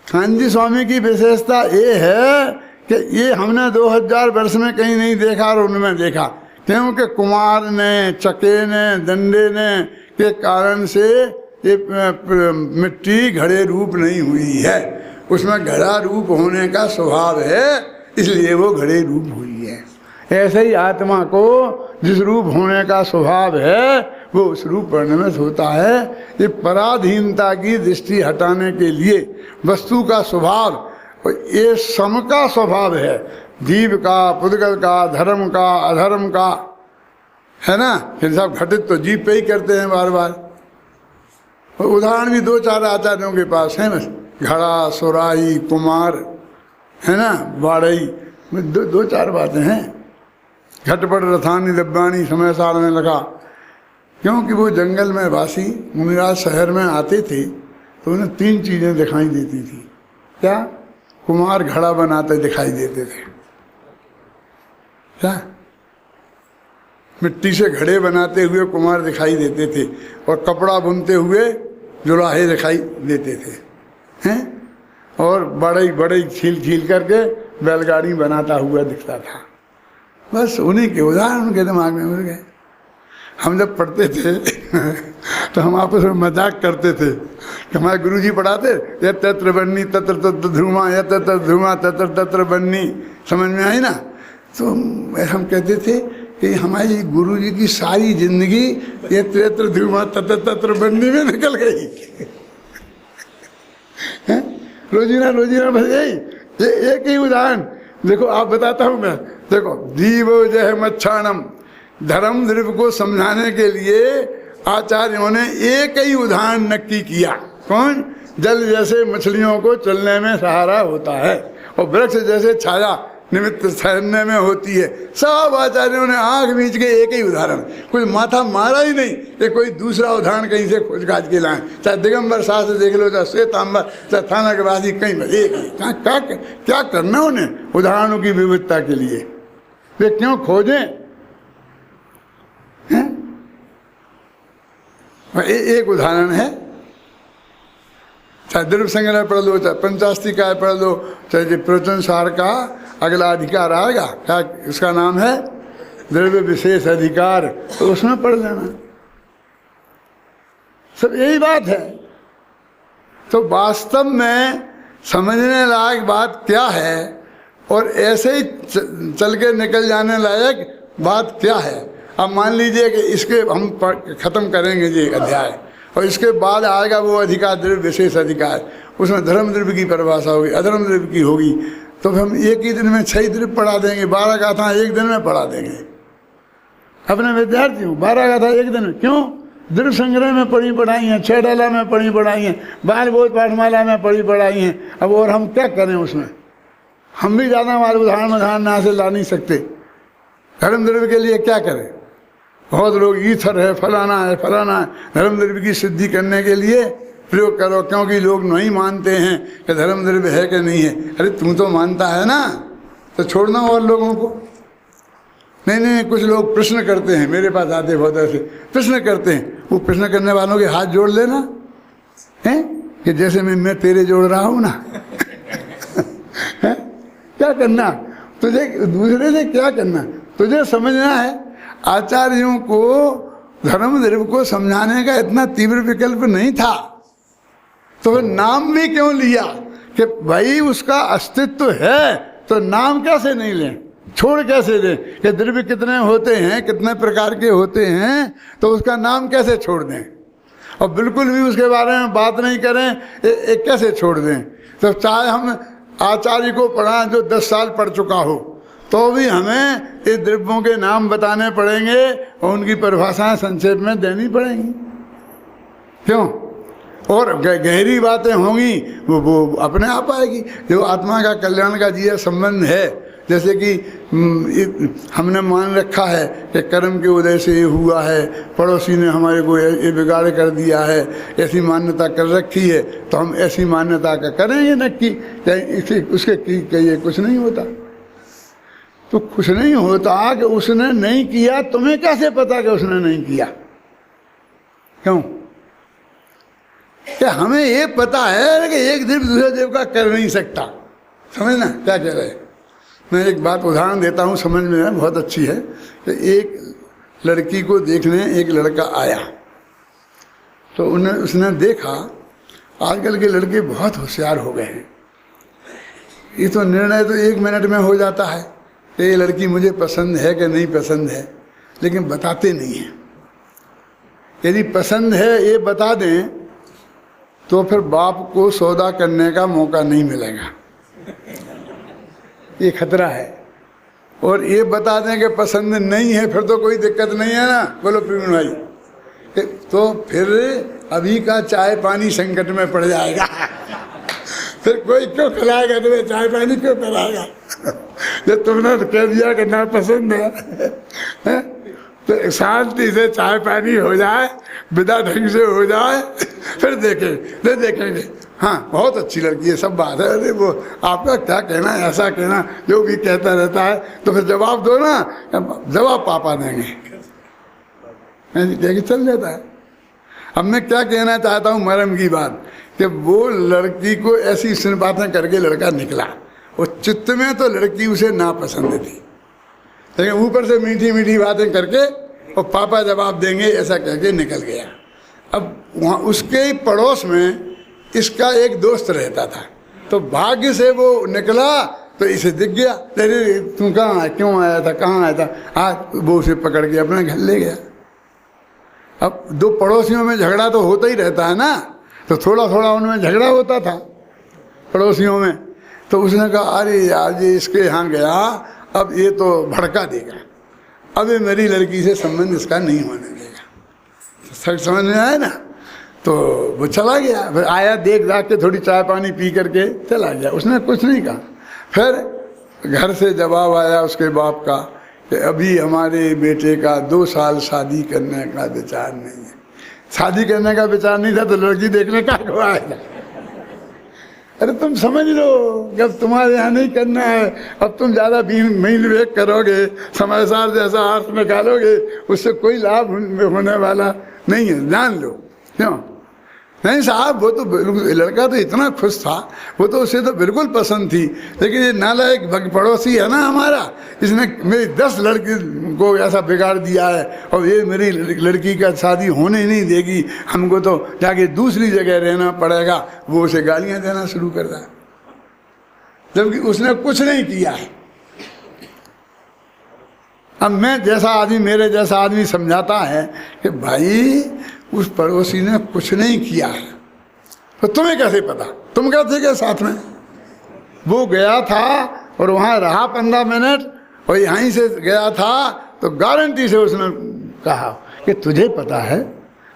कांजी स्वामी की विशेषता ये है कि ये हमने 2000 वर्ष में कहीं नहीं देखा और उनमें देखा। क्योंकि कुमार ने, चके ने, दंडे ने के कारण से ये मिट्टी घड़े रूप नहीं हुई है। उसमें घड़ा रूप होने का स्वभाव है, इसलिए वो घड़े रूप हुई है। ऐसे ही आत्मा को जिस रूप होने का स्वभाव है वो उस रूप परिणमित होता है। ये पराधीनता की दृष्टि हटाने के लिए वस्तु का स्वभाव, ये सम का स्वभाव है। जीव का, पुद्गल का, धर्म का, अधर्म का, है ना। फिर सब घटित तो जीव पे ही करते हैं बार बार। उदाहरण भी 2-4 आचार्यों के पास है बस। घड़ा, सुराही, कुमार, है ना, बाड़ई, 2-4 बातें हैं। घटपट, रथानी, दब्बानी समय सार में लगा। क्योंकि वो जंगल में वासी मुनिराज शहर में आते थे तो उन्हें 3 चीज़ें दिखाई देती थी। क्या? कुमार घड़ा बनाते दिखाई देते थे। क्या? मिट्टी से घड़े बनाते हुए कुमार दिखाई देते थे और कपड़ा बुनते हुए जुलाहे दिखाई देते थे, हैं? और बड़े छील करके बैलगाड़ी बनाता हुआ दिखता था। बस उन्हीं के उदाहरण उनके दिमाग में उड़ गए। हम जब पढ़ते थे तो हम आपस में मजाक करते थे कि हमारे गुरुजी पढ़ाते ये तत्र बन्नी तत्र तत्र ध्रुमा, या तत्र ध्रुमा तत्र तत्र बन्नी, समझ में आई ना। तो हम कहते थे कि हमारी गुरुजी की सारी जिंदगी ये तत्र ध्रुमा तत्र तत्र बन्नी में निकल गई। रोजीना बस गई। ये एक ही उदाहरण देखो, आप बताता हूँ मैं। देखो, दीवो जय मच्छाणम, धर्म ध्रुव को समझाने के लिए आचार्यों ने एक ही उदाहरण नक्की किया। कौन? जल जैसे मछलियों को चलने में सहारा होता है और वृक्ष जैसे छाया निमित्त ठहरने में होती है। सब आचार्यों ने आंख मीच के एक ही उदाहरण, कोई माथा मारा ही नहीं कि कोई दूसरा उदाहरण कहीं से खोज काज के लाएं। चाहे दिगंबर शास्त्र देख लो, चाहे श्वेतांबर, चाहे थाना के बाजी, कहीं एक ही। क्या करना उन्हें उदाहरणों की विविधता के लिए? वे क्यों खोजें? एक उदाहरण है चाहे द्रव्य संग्रह पढ़ लो, चाहे पंचास्तिकाय पढ़ लो, चाहे प्रवचन सार का अगला अधिकार आएगा, क्या उसका नाम है द्रव्य विशेष अधिकार, तो उसमें पढ़ लेना। सब यही बात है। तो वास्तव में समझने लायक बात क्या है और ऐसे ही चल के निकल जाने लायक बात क्या है। अब मान लीजिए कि इसके हम खत्म करेंगे ये अध्याय और इसके बाद आएगा वो अधिकार द्रव्य विशेष अधिकार, उसमें धर्म द्रव्य की परिभाषा होगी, अधर्म द्रव्य की होगी। तो हम एक ही दिन में 6 द्रव्य पढ़ा देंगे, 12 गाथाएं एक दिन में पढ़ा देंगे अपने विद्यार्थियों। 12 गाथा एक दिन में, क्यों? द्रव्य संग्रह में पढ़ी पढ़ाई हैं, 6 डाला में पढ़ी पढ़ाई हैं, बाल बोध पाठमाला में पढ़ी पढ़ाई हैं। अब और हम क्या करें उसमें? हम भी ज़्यादा हमारे उदाहरण यहाँ से ला नहीं सकते। धर्म द्रव्य के लिए क्या करें? बहुत लोग ईथर है, फलाना है, फलाना है। धर्म द्रव्य की सिद्धि करने के लिए प्रयोग करो, क्योंकि लोग नहीं मानते हैं कि धर्म द्रव्य है कि नहीं है। अरे तू तो मानता है ना, तो छोड़ना और लोगों को। नहीं, कुछ लोग प्रश्न करते हैं, मेरे पास आते बहुत ऐसे प्रश्न करते हैं। वो प्रश्न करने वालों के हाथ जोड़ लेना है कि जैसे मैं तेरे जोड़ रहा हूँ ना। क्या करना तुझे, दूसरे से क्या करना? तुझे समझना है आचार्यों को धर्म द्रव्य को समझाने का इतना तीव्र विकल्प नहीं था, तो नाम भी क्यों लिया कि भाई उसका अस्तित्व है, तो नाम कैसे नहीं लें, छोड़ कैसे दें कि द्रव्य कितने होते हैं, कितने प्रकार के होते हैं, तो उसका नाम कैसे छोड़ दें और बिल्कुल भी उसके बारे में बात नहीं करें, कैसे छोड़ दें? तो चाहे हम आचार्य को पढ़ा जो 10 साल पढ़ चुका हो, तो भी हमें इस द्रव्यों के नाम बताने पड़ेंगे और उनकी परिभाषाएं संक्षेप में देनी पड़ेंगी। क्यों? और गहरी बातें होंगी वो अपने आप आएगी। जो आत्मा का कल्याण का जिया संबंध है, जैसे कि हमने मान रखा है कि कर्म के उदय से ये हुआ है, पड़ोसी ने हमारे को ये बिगाड़ कर दिया है, ऐसी मान्यता कर रखी है, तो हम ऐसी मान्यता का करेंगे न कि उसके कहिए कुछ नहीं होता। तो कुछ नहीं होता कि उसने नहीं किया, तुम्हें कैसे पता कि उसने नहीं किया? क्यों? कि हमें ये पता है कि एक देव दूसरे देव का कर नहीं सकता। समझना क्या कह रहे हैं? मैं एक बात उदाहरण देता हूँ, समझ में बहुत अच्छी है। कि एक लड़की को देखने एक लड़का आया, तो उसने देखा आजकल के लड़के बहुत होशियार हो गए हैं। ये तो निर्णय तो 1 मिनट में हो जाता है कि ये लड़की मुझे पसंद है कि नहीं पसंद है, लेकिन बताते नहीं हैं। यदि पसंद है ये बता दें तो फिर बाप को सौदा करने का मौका नहीं मिलेगा, ये खतरा है। और ये बता दें कि पसंद नहीं है, फिर तो कोई दिक्कत नहीं है ना। बोलो प्रवीण भाई, तो फिर अभी का चाय पानी संकट में पड़ जाएगा। फिर कोई क्यों खिलाएगा तुम्हें, चाय पानी क्यों पिलाएगा? जब तुमने कह दिया कि ना पसंद है, तो शांति से चाय पानी हो जाए, विदा ढंग से हो जाए, फिर देखेंगे। हाँ बहुत अच्छी लड़की है, सब बात है। अरे वो आपका क्या कहना है, ऐसा कहना, जो भी कहता रहता है, तो फिर जवाब दो ना, जवाब पापा देंगे, चल जाता है। अब मैं क्या कहना चाहता हूँ, मरम की बात, कि वो लड़की को ऐसी बातें करके लड़का निकला, और चित्त में तो लड़की उसे नापसंद थी, लेकिन ऊपर से मीठी मीठी बातें करके और पापा जवाब देंगे ऐसा कह के निकल गया। अब वहाँ उसके ही पड़ोस में इसका एक दोस्त रहता था, तो भाग्य से वो निकला तो इसे दिख गया। अरे तू कहाँ आया, क्यों आया था, कहाँ आया था? आज वो उसे पकड़ के अपने घर ले गया। अब 2 पड़ोसियों में झगड़ा तो होता ही रहता है ना, तो थोड़ा थोड़ा उनमें झगड़ा होता था पड़ोसियों में। तो उसने कहा अरे यार ये इसके यहाँ गया, अब ये तो भड़का देगा, अब ये मेरी लड़की से संबंध इसका नहीं होने देगा। सच समझ में आया ना? तो वो चला गया, फिर आया, देख दाख के थोड़ी चाय पानी पी करके चला गया। उसने कुछ नहीं कहा। फिर घर से जवाब आया उसके बाप का कि अभी हमारे बेटे का 2 साल शादी करने का विचार नहीं है। शादी करने का विचार नहीं था तो लड़की देखने का को आएगा? अरे तुम समझ लो, जब तुम्हारे यहाँ नहीं करना है, अब तुम ज़्यादा मील विवेक करोगे, समझदार जैसा अर्थ निकालोगे, उससे कोई लाभ होने वाला नहीं है, जान लो। क्यों? नहीं साहब, वो तो बिल्कुल, लड़का तो इतना खुश था, वो तो उसे तो बिल्कुल पसंद थी, लेकिन ये नालायक पड़ोसी है ना हमारा, इसने मेरी 10 लड़की को ऐसा बिगाड़ दिया है, और ये मेरी लड़की का शादी होने नहीं देगी, हमको तो जाके दूसरी जगह रहना पड़ेगा। वो उसे गालियां देना शुरू कर रहा है, जबकि उसने कुछ नहीं किया है। अब मैं जैसा आदमी, मेरे जैसा आदमी समझाता है कि भाई उस पड़ोसी ने कुछ नहीं किया है, तो तुम्हें कैसे पता? तुम क्या थे क्या साथ में? वो गया था और वहाँ रहा 15 मिनट, और यहीं से गया था, तो गारंटी से उसने कहा कि तुझे पता है,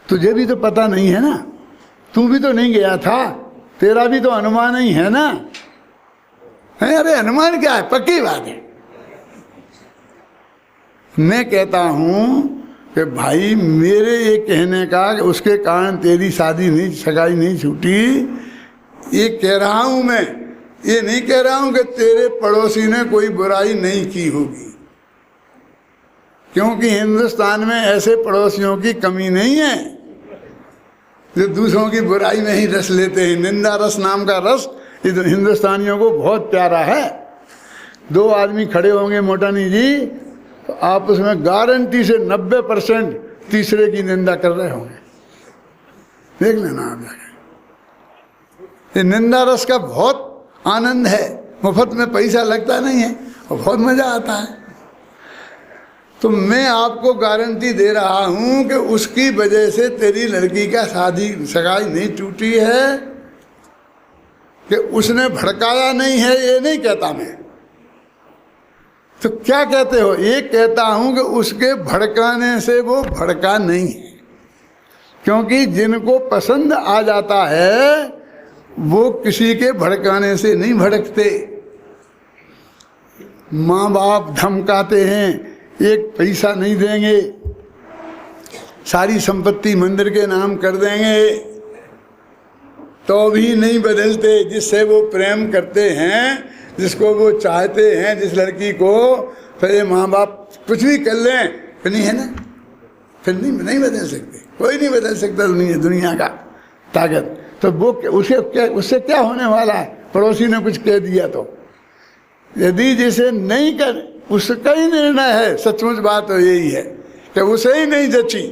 तुझे भी तो पता नहीं है ना, तू भी तो नहीं गया था, तेरा भी तो अनुमान ही है ना। अरे अनुमान क्या है, पक्की बात है। मैं कहता हूँ कि भाई मेरे ये कहने का कि उसके कारण तेरी शादी नहीं, सगाई नहीं छूटी, ये कह रहा हूँ मैं, ये नहीं कह रहा हूँ कि तेरे पड़ोसी ने कोई बुराई नहीं की होगी, क्योंकि हिंदुस्तान में ऐसे पड़ोसियों की कमी नहीं है जो दूसरों की बुराई में ही रस लेते हैं। निंदा रस नाम का रस ये तो हिंदुस्तानियों को बहुत प्यारा है। 2 आदमी खड़े होंगे मोटानी जी, तो आप उसमें गारंटी से 90% तीसरे की निंदा कर रहे होंगे, देख लेना आप जाके। ये निंदा रस का बहुत आनंद है, मुफ्त में पैसा लगता नहीं है और बहुत मजा आता है। तो मैं आपको गारंटी दे रहा हूं कि उसकी वजह से तेरी लड़की का शादी सगाई नहीं टूटी है, कि उसने भड़काया नहीं है, ये नहीं कहता मैं। तो क्या कहते हो? ये कहता हूं कि उसके भड़काने से वो भड़का नहीं है, क्योंकि जिनको पसंद आ जाता है वो किसी के भड़काने से नहीं भड़कते। माँ बाप धमकाते हैं, एक पैसा नहीं देंगे, सारी संपत्ति मंदिर के नाम कर देंगे, तो भी नहीं बदलते। जिससे वो प्रेम करते हैं, जिसको वो चाहते हैं, जिस लड़की को, फिर ये माँ बाप कुछ भी कर लें, फिर नहीं है ना, फिर नहीं बदल सकते। कोई नहीं बदल सकता दुनिया का ताकत। तो वो उससे क्या होने वाला है? पड़ोसी ने कुछ कह दिया तो, यदि जिसे नहीं कर, उसका ही निर्णय है। सचमुच बात तो यही है कि उसे ही नहीं जची,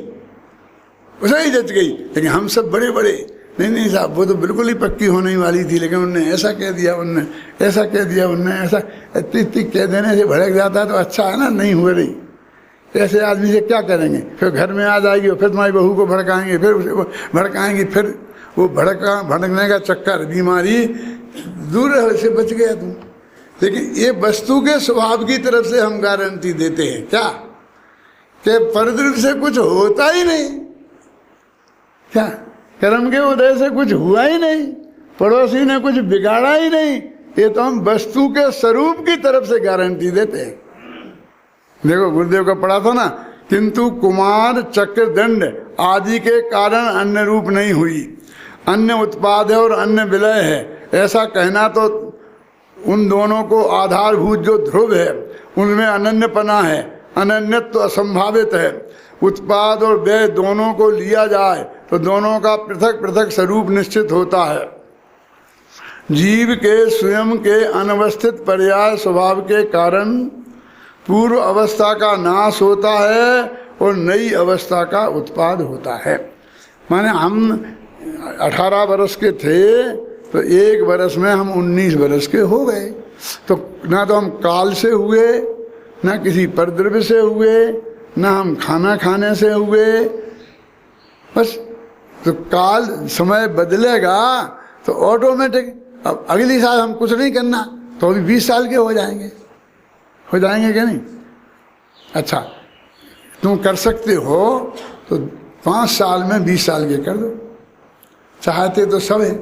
उसे ही जच गई। लेकिन हम सब बड़े बड़े, नहीं साहब वो तो बिल्कुल ही पक्की होने वाली थी, लेकिन उनने ऐसा कह दिया, उनने ऐसा कह दिया, उनने ऐसा, इतनी कह देने से भड़क जाता है तो अच्छा है ना, नहीं हो रही। ऐसे आदमी से क्या करेंगे? फिर घर में आ जाएगी, फिर तुम्हारी बहू को भड़काएंगे, फिर उसे भड़काएंगे, फिर वो भड़कने का चक्कर, बीमारी दूर रहे, से बच गया तुम। लेकिन ये वस्तु के स्वभाव की तरफ से हम गारंटी देते हैं क्या, कि परद्रव्य से कुछ होता ही नहीं, क्या कर्म के उदय से कुछ हुआ ही नहीं, पड़ोसी ने कुछ बिगाड़ा ही नहीं। ये तो हम वस्तु के स्वरूप की तरफ से गारंटी देते हैं। देखो गुरुदेव का पढ़ा था ना, किंतु कुमार चक्र दंड आदि के कारण अन्य रूप नहीं हुई, अन्य उत्पाद है और अन्य विलय है। ऐसा कहना तो उन दोनों को आधारभूत जो ध्रुव है उनमें अनन्यपना है, अनन्यत्व असंभावित है। उत्पाद और व्यय दोनों को लिया जाए तो दोनों का पृथक पृथक स्वरूप निश्चित होता है। जीव के स्वयं के अनवस्थित पर्याय स्वभाव के कारण पूर्व अवस्था का नाश होता है और नई अवस्था का उत्पाद होता है। माने हम 18 वर्ष के थे तो 1 वर्ष में हम 19 वर्ष के हो गए। तो ना तो हम काल से हुए, ना किसी परद्रव्य से हुए, ना हम खाना खाने से हुए, बस। तो काल समय बदलेगा तो ऑटोमेटिक, अब अगली साल हम कुछ नहीं करना तो अभी 20 साल के हो जाएंगे क्या नहीं? अच्छा, तुम कर सकते हो तो 5 साल में 20 साल के कर दो। चाहते तो सब है,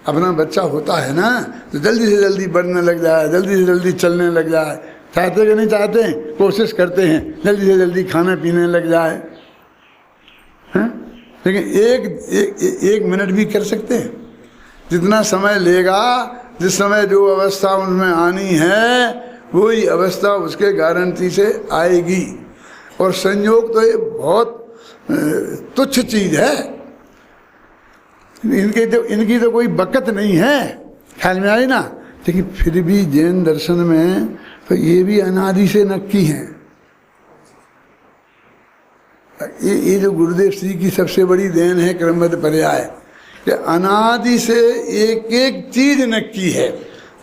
अपना बच्चा होता है ना तो जल्दी से जल्दी बढ़ने लग जाए, जल्दी से जल्दी चलने लग जाए। चाहते कि नहीं चाहते हैं, कोशिश करते हैं जल्दी से जल्दी खाना पीने लग जाए, हैं? लेकिन एक मिनट भी कर सकते हैं? जितना समय लेगा, जिस समय जो अवस्था उनमें आनी है वही अवस्था उसके गारंटी से आएगी। और संयोग तो ये बहुत तुच्छ चीज है। इनकी तो कोई बकत नहीं है, ख्याल में आई ना। लेकिन फिर भी जैन दर्शन में तो ये भी अनादि से नक्की हैं। ये जो गुरुदेव श्री की सबसे बड़ी देन है क्रमबद्ध पर्याय, कि अनादि से एक एक चीज नक्की है।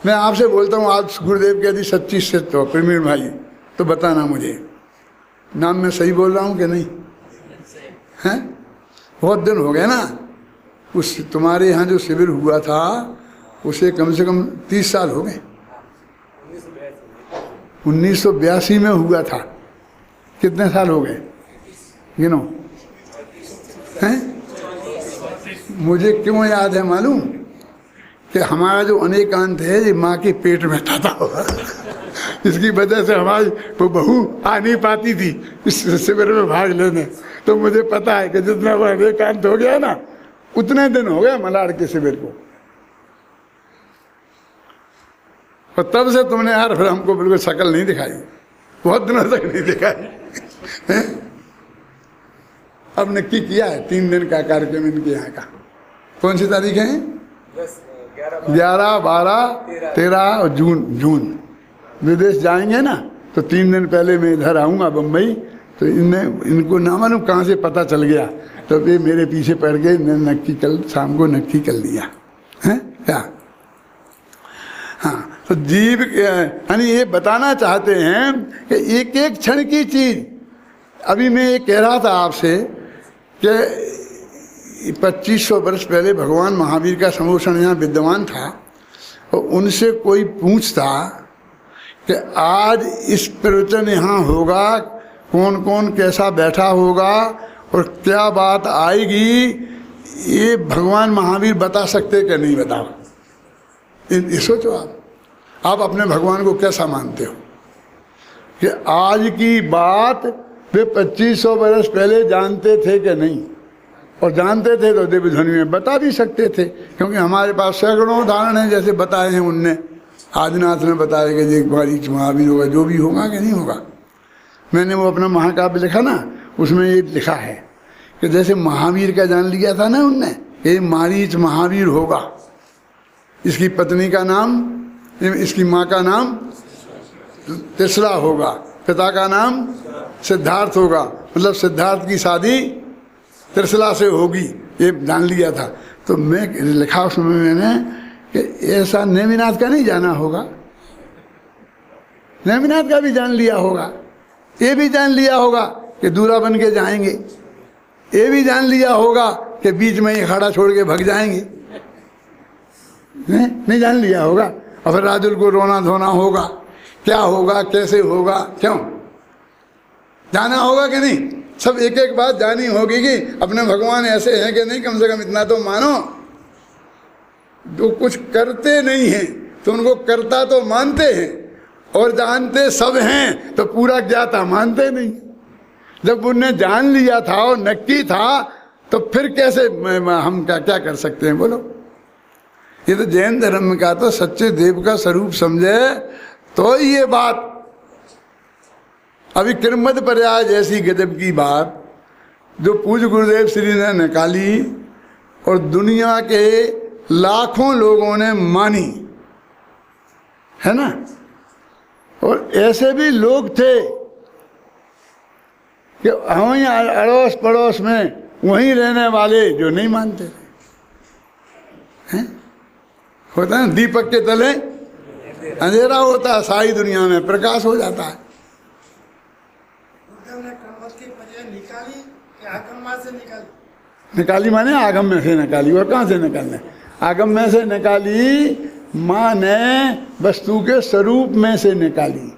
मैं आपसे बोलता हूँ, आज गुरुदेव के यदि सच्ची सत्य हो प्रवीण भाई तो बताना मुझे, नाम मैं सही बोल रहा हूँ कि नहीं? हैं? बहुत दिन हो गए ना, उस तुम्हारे यहाँ जो शिविर हुआ था उसे कम से कम 30 साल हो गए। 1982 में हुआ था, कितने साल हो गए गिनो? हैं? मुझे क्यों याद है मालूम? कि हमारा जो अनेकांत है ये माँ के पेट में था इसकी वजह से हमारी वो बहू आ नहीं पाती थी इस शिविर में भाग लेने। तो मुझे पता है कि जितना वो अनेकांत हो गया ना, उतने दिन हो गए मलाड़ के शिविर को। और तब से तुमने यार फिर हमको बिल्कुल शक्ल नहीं दिखाई, बहुत दिनों तक नहीं दिखाई। अब नक्की किया है 3 दिन का कार्यक्रम इनके यहाँ का। कौन सी तारीख है? 11, 12, 13 जून। विदेश जाएंगे ना तो 3 दिन पहले मैं इधर आऊँगा बम्बई, तो इनको ना मालूम कहाँ से पता चल गया, तो ये मेरे पीछे पड़ गए। नक्की कल शाम को नक्की कर लिया है क्या? हाँ, तो जीव यानी ये बताना चाहते हैं कि एक एक क्षण की चीज। अभी मैं ये कह रहा था आपसे कि 2500 वर्ष पहले भगवान महावीर का समोषण यहाँ विद्यमान था, और उनसे कोई पूछता कि आज इस प्रवचन यहाँ होगा, कौन कौन कैसा बैठा होगा और क्या बात आएगी, ये भगवान महावीर बता सकते कि नहीं? बताओ, ये सोचो आप अपने भगवान को कैसा मानते हो कि आज की बात वे 2500 वर्ष पहले जानते थे कि नहीं? और जानते थे तो दिव्य ध्वनि में बता भी सकते थे, क्योंकि हमारे पास सैकड़ों उदाहरण हैं जैसे बताए हैं उनने। आदिनाथ ने बताया कि एक बारी महावीर होगा, जो भी होगा कि नहीं होगा। मैंने वो अपना महाकाव्य लिखा ना, उसमें ये लिखा है कि जैसे महावीर का जान लिया था ना उनने, ये मारीच महावीर होगा, इसकी पत्नी का नाम, इसकी माँ का नाम त्रिशला होगा, पिता का नाम सिद्धार्थ होगा, मतलब सिद्धार्थ की शादी त्रिशला से होगी, ये जान लिया था। तो मैं लिखा उसमें मैंने कि ऐसा नेमिनाथ का नहीं जाना होगा, नेमिनाथ का भी जान लिया होगा, ये भी जान लिया होगा कि दूल्हा बन के जाएंगे, ये भी जान लिया होगा कि बीच में ही खड़ा छोड़ के भग जाएंगे, नहीं जान लिया होगा। और फिर राजुल को रोना धोना होगा, क्या होगा, कैसे होगा, क्यों जाना होगा कि नहीं? सब एक एक बात जानी होगी कि अपने भगवान ऐसे हैं कि नहीं, कम से कम इतना तो मानो। जो कुछ करते नहीं हैं तो उनको करता तो मानते हैं, और जानते सब हैं तो पूरा ज्ञाता मानते नहीं। जब उनने जान लिया था और नक्की था तो फिर कैसे हम क्या कर सकते हैं बोलो? ये तो जैन धर्म का तो सच्चे देव का स्वरूप समझे तो ये बात। अभी क्रमबद्ध पर्याय जैसी गजब की बात जो पूज्य गुरुदेव श्री ने निकाली और दुनिया के लाखों लोगों ने मानी है ना, और ऐसे भी लोग थे कि वहीं अड़ोस पड़ोस में वहीं रहने वाले जो नहीं मानते थे। होता है दीपक के तले अंधेरा होता है, सारी दुनिया में प्रकाश हो जाता है। निकाली माने आगम में से निकाली, और कहाँ से निकालने? आगम में से निकाली माँ ने वस्तु के स्वरूप में से निकाली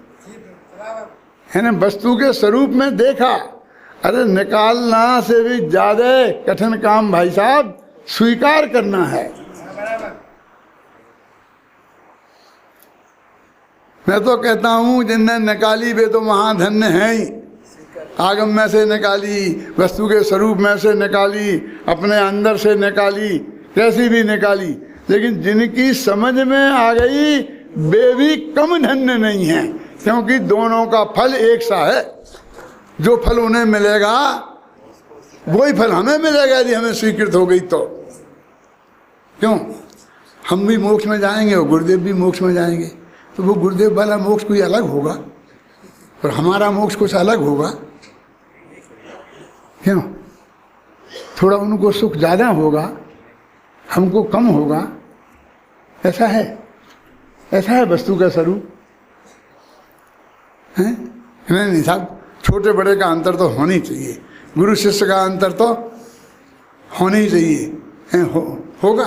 है ना, वस्तु के स्वरूप में देखा। अरे निकालना से भी ज्यादा कठिन काम भाई साहब स्वीकार करना है। मैं तो कहता हूँ जिनने निकाली वे तो महाधन्य हैं ही। आगम में से निकाली, वस्तु के स्वरूप में से निकाली, अपने अंदर से निकाली, कैसी भी निकाली, लेकिन जिनकी समझ में आ गई वे भी कम धन्य नहीं हैं, क्योंकि दोनों का फल एक सा है। जो फल उन्हें मिलेगा वही फल हमें मिलेगा यदि हमें स्वीकृत हो गई तो। क्यों? हम भी मोक्ष में जाएंगे और गुरुदेव भी मोक्ष में जाएंगे, तो वो गुरुदेव वाला मोक्ष कोई अलग होगा और हमारा मोक्ष कुछ अलग होगा। क्यों? थोड़ा उनको सुख ज़्यादा होगा, हमको कम होगा, ऐसा है? ऐसा है वस्तु का स्वरूप है? नहीं साहब, छोटे बड़े का अंतर तो होनी चाहिए, गुरु शिष्य का अंतर तो होना ही चाहिए है, होगा।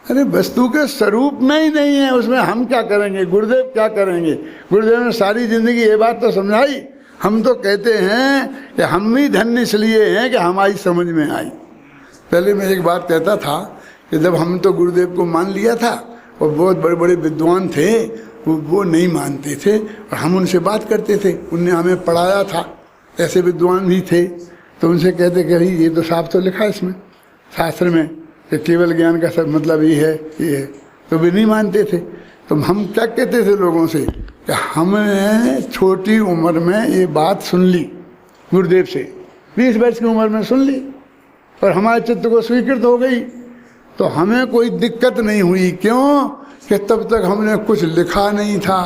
अरे वस्तु के स्वरूप में ही नहीं है, उसमें हम क्या करेंगे, गुरुदेव क्या करेंगे? गुरुदेव ने सारी जिंदगी ये बात तो समझाई। हम तो कहते हैं कि हम भी धन्य इसलिए हैं कि हमारी समझ में आई। पहले मैं एक बात कहता था कि जब हम तो गुरुदेव को मान लिया था और बहुत बड़े बड़े विद्वान थे वो नहीं मानते थे और हम उनसे बात करते थे, उनने हमें पढ़ाया था, ऐसे विद्वान भी थे, तो उनसे कहते कि ये तो साफ तो लिखा है इसमें शास्त्र में कि केवल ज्ञान का सब मतलब ये है, तो वे नहीं मानते थे। तो हम क्या कहते थे लोगों से कि हमने छोटी उम्र में ये बात सुन ली गुरुदेव से, 20 वर्ष की उम्र में सुन ली और हमारे चित्त को स्वीकृत हो गई, तो हमें कोई दिक्कत नहीं हुई। क्यों? कि तब तक हमने कुछ लिखा नहीं था,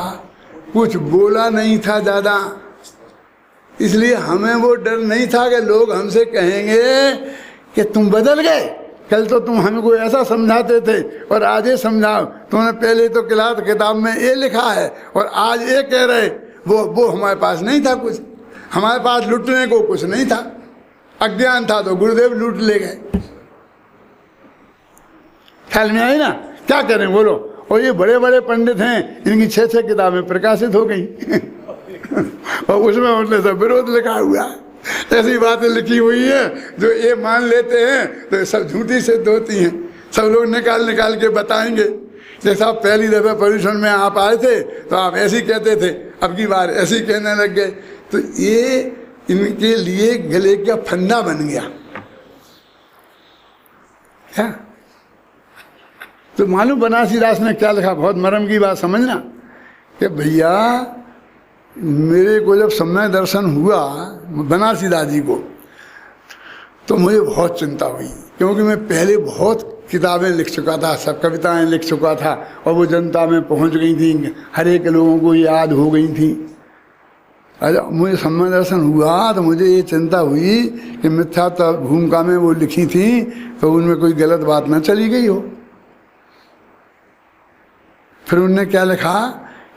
कुछ बोला नहीं था ज़्यादा, इसलिए हमें वो डर नहीं था कि लोग हमसे कहेंगे कि तुम बदल गए, कल तो तुम हमको ऐसा समझाते थे और आज ये समझाओ, तुमने पहले तो किताब में ये लिखा है और आज ये कह रहे। वो हमारे पास नहीं था कुछ, हमारे पास लूटने को कुछ नहीं था, अज्ञान था तो गुरुदेव लूट ले गए। ख्याल में आई ना? क्या करें बोलो? और ये बड़े बड़े पंडित हैं, इनकी 6-6 किताबें प्रकाशित हो गई और उसमें उनने सब विरोध लिखा हुआ है, ऐसी बातें लिखी हुई हैं जो ये मान लेते हैं तो सब झूठी सिद्ध होती हैं। सब लोग निकाल के बताएंगे। जैसा आप पहली दफा पर्यूषण में आप आए थे तो आप ऐसे ही कहते थे, अब की बार ऐसे ही कहने लग गए, तो ये इनके लिए गले का फंदा बन गया। क्या तो मालूम बनारसी दास ने क्या लिखा? बहुत मरम की बात समझना कि भैया मेरे को जब समय दर्शन हुआ बनारसी दास जी को, तो मुझे बहुत चिंता हुई, क्योंकि मैं पहले बहुत किताबें लिख चुका था, सब कविताएं लिख चुका था और वो जनता में पहुंच गई थी, हर एक लोगों को याद हो गई थी। अच्छा, मुझे समय दर्शन हुआ तो मुझे ये चिंता हुई कि मिथ्या भूमिका में वो लिखी थी तो उनमें कोई गलत बात ना चली गई हो। फिर उनने क्या लिखा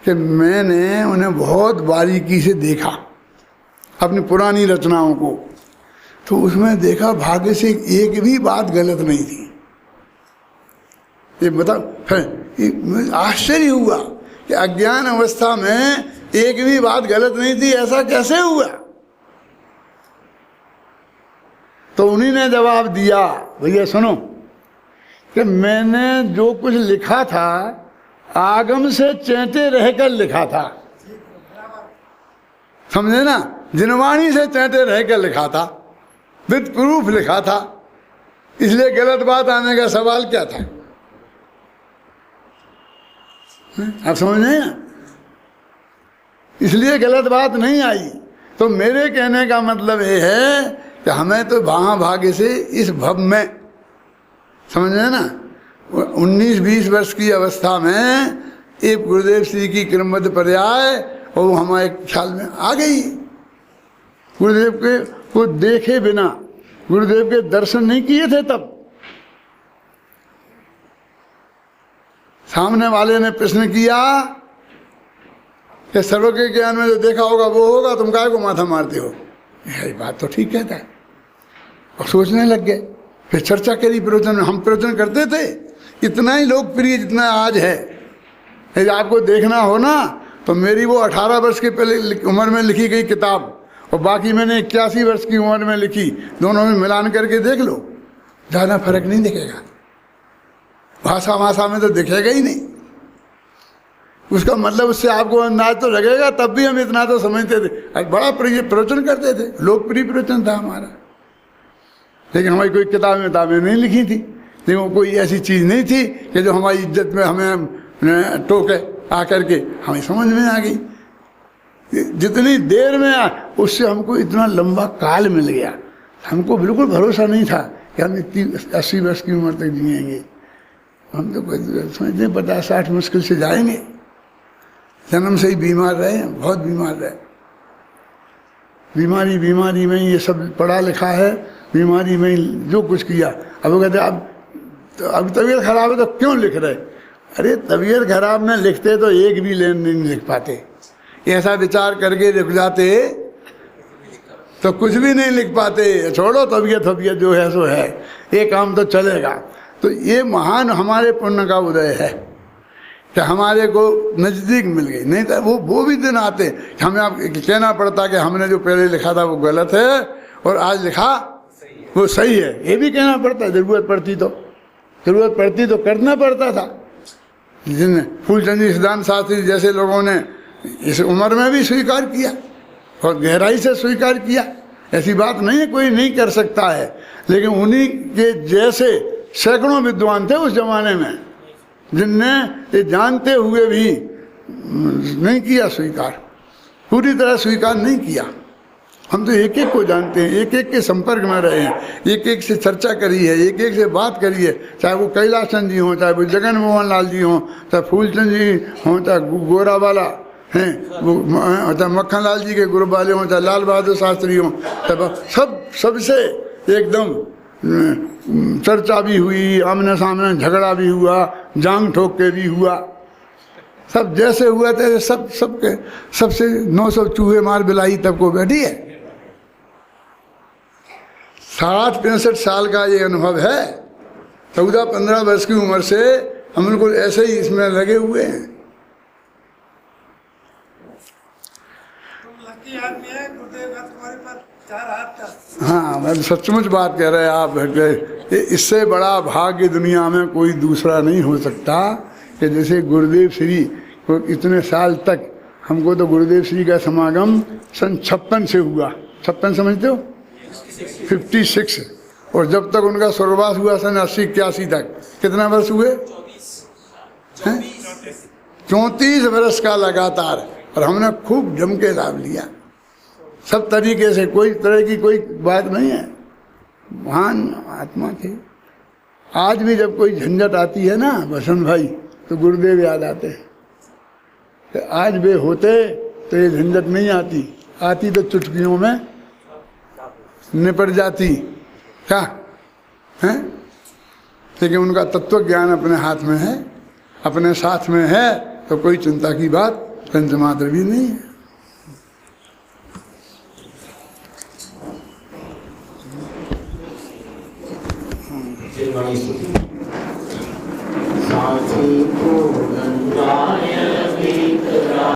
कि मैंने उन्हें बहुत बारीकी से देखा अपनी पुरानी रचनाओं को, तो उसमें देखा भाग्य से एक भी बात गलत नहीं थी। ये मतलब फिर आश्चर्य हुआ कि अज्ञान अवस्था में एक भी बात गलत नहीं थी, ऐसा कैसे हुआ? तो उन्हीं ने जवाब दिया, भैया सुनो कि मैंने जो कुछ लिखा था आगम से चेंटे रहकर लिखा था, समझे ना? जिनवाणी से चेंटे रहकर लिखा था, विद प्रूफ लिखा था, इसलिए गलत बात आने का सवाल क्या था? आप समझ रहे हैं? इसलिए गलत बात नहीं आई। तो मेरे कहने का मतलब ये है कि हमें तो भाग्य से इस भव में, समझ रहे ना, 19-20 वर्ष की अवस्था में एक गुरुदेव श्री की क्रमबद्ध पर्याय और वो हमारे ख्याल में आ गई। गुरुदेव के को देखे बिना, गुरुदेव के दर्शन नहीं किए थे तब। सामने वाले ने प्रश्न किया कि सर्व के ज्ञान में जो देखा होगा वो होगा, तुम काहे को माथा मारते हो? यही बात तो ठीक कहता है। और सोचने लग गए, फिर चर्चा करी प्रवचन में। हम प्रवचन करते थे इतना ही लोकप्रिय जितना आज है। यदि आपको देखना हो ना तो मेरी वो 18 वर्ष के पहले उम्र में लिखी गई किताब और बाकी मैंने 81 वर्ष की उम्र में लिखी, दोनों में मिलान करके देख लो, ज़्यादा फर्क नहीं दिखेगा। भाषा में तो दिखेगा ही नहीं। उसका मतलब उससे आपको अंदाज तो लगेगा, तब भी हम इतना तो समझते थे। बड़ा प्रवचन करते थे, लोकप्रिय प्रवचन था हमारा, लेकिन हमारी कोई किताबें नहीं लिखी थी, लेकिन कोई ऐसी चीज़ नहीं थी कि जो हमारी इज्जत में हमें टोके आकर के हमें समझ में आ गई। जितनी देर में उससे हमको इतना लंबा काल मिल गया, हमको बिल्कुल भरोसा नहीं था कि हम इतनी 80 वर्ष की उम्र तक जिएंगे। हम तो कोई समझते हैं 50-60 मुश्किल से जाएंगे। जन्म से ही बीमार रहे हैं, बहुत बीमार रहे, बीमारी में ये सब पढ़ा लिखा है, बीमारी में जो कुछ किया। अब वो कहते अब तबीयत खराब है तो क्यों लिख रहे? अरे तबीयत खराब में लिखते तो एक भी लाइन नहीं लिख पाते। ऐसा विचार करके लिख जाते तो कुछ भी नहीं लिख पाते। छोड़ो तबीयत जो है सो है, ये काम तो चलेगा। तो ये महान हमारे पुण्य का उदय है कि हमारे को नज़दीक मिल गई। नहीं तो वो भी दिन आते हमें आप कहना पड़ता कि हमने जो पहले लिखा था वो गलत है और आज लिखा वो सही है, ये भी कहना पड़ता। ज़रूरत पड़ती तो करना पड़ता था। जिन फूलचंद जी सिद्धांत शास्त्री जैसे लोगों ने इस उम्र में भी स्वीकार किया और गहराई से स्वीकार किया, ऐसी बात नहीं है कोई नहीं कर सकता है। लेकिन उन्हीं के जैसे सैकड़ों विद्वान थे उस जमाने में जिनने ये जानते हुए भी नहीं किया स्वीकार, पूरी तरह स्वीकार नहीं किया। हम तो एक एक को जानते हैं, एक एक के संपर्क में रहे हैं, एक एक से चर्चा करी है, एक एक से बात करी है। चाहे वो कैलाश चंद जी हों, चाहे वो जगन मोहन लाल जी हों, चाहे फूलचंद जी हों, चाहे गोरा वाला हैं वो, चाहे मक्खन लाल जी के ग्रुप वाले हों, चाहे लाल बहादुर शास्त्री हों, सबसे एकदम चर्चा भी हुई, आमने सामने झगड़ा भी हुआ, जांग ठोक के भी हुआ। सब जैसे हुआ थे सबके सबसे 900 चूहे मार बिलाई तब को बैठी है। 60-65 साल का ये अनुभव है। 14-15 वर्ष की उम्र से हम बिल्कुल ऐसे ही इसमें लगे हुए हैं। हाँ, मैं सचमुच बात कह रहे हैं आप। इससे बड़ा भाग्य दुनिया में कोई दूसरा नहीं हो सकता कि जैसे गुरुदेव श्री को इतने साल तक, हमको तो गुरुदेव श्री का समागम सन 56 से हुआ। 56 समझते हो? 56। और जब तक उनका स्वर्गवास हुआ सन 80-81 तक, कितना वर्ष हुए? 34 वर्ष का लगातार। और हमने खूब जम के लाभ लिया सब तरीके से, कोई तरह की कोई बात नहीं है। महान आत्मा थे। आज भी जब कोई झंझट आती है ना बसंत भाई, तो गुरुदेव याद आते हैं। तो आज वे होते तो ये झंझट नहीं आती तो चुटकियों में निपट जाती। क्या है? लेकिन उनका तत्व ज्ञान अपने हाथ में है, अपने साथ में है, तो कोई चिंता की बात पंचमात्र भी नहीं है। साथी को गंगा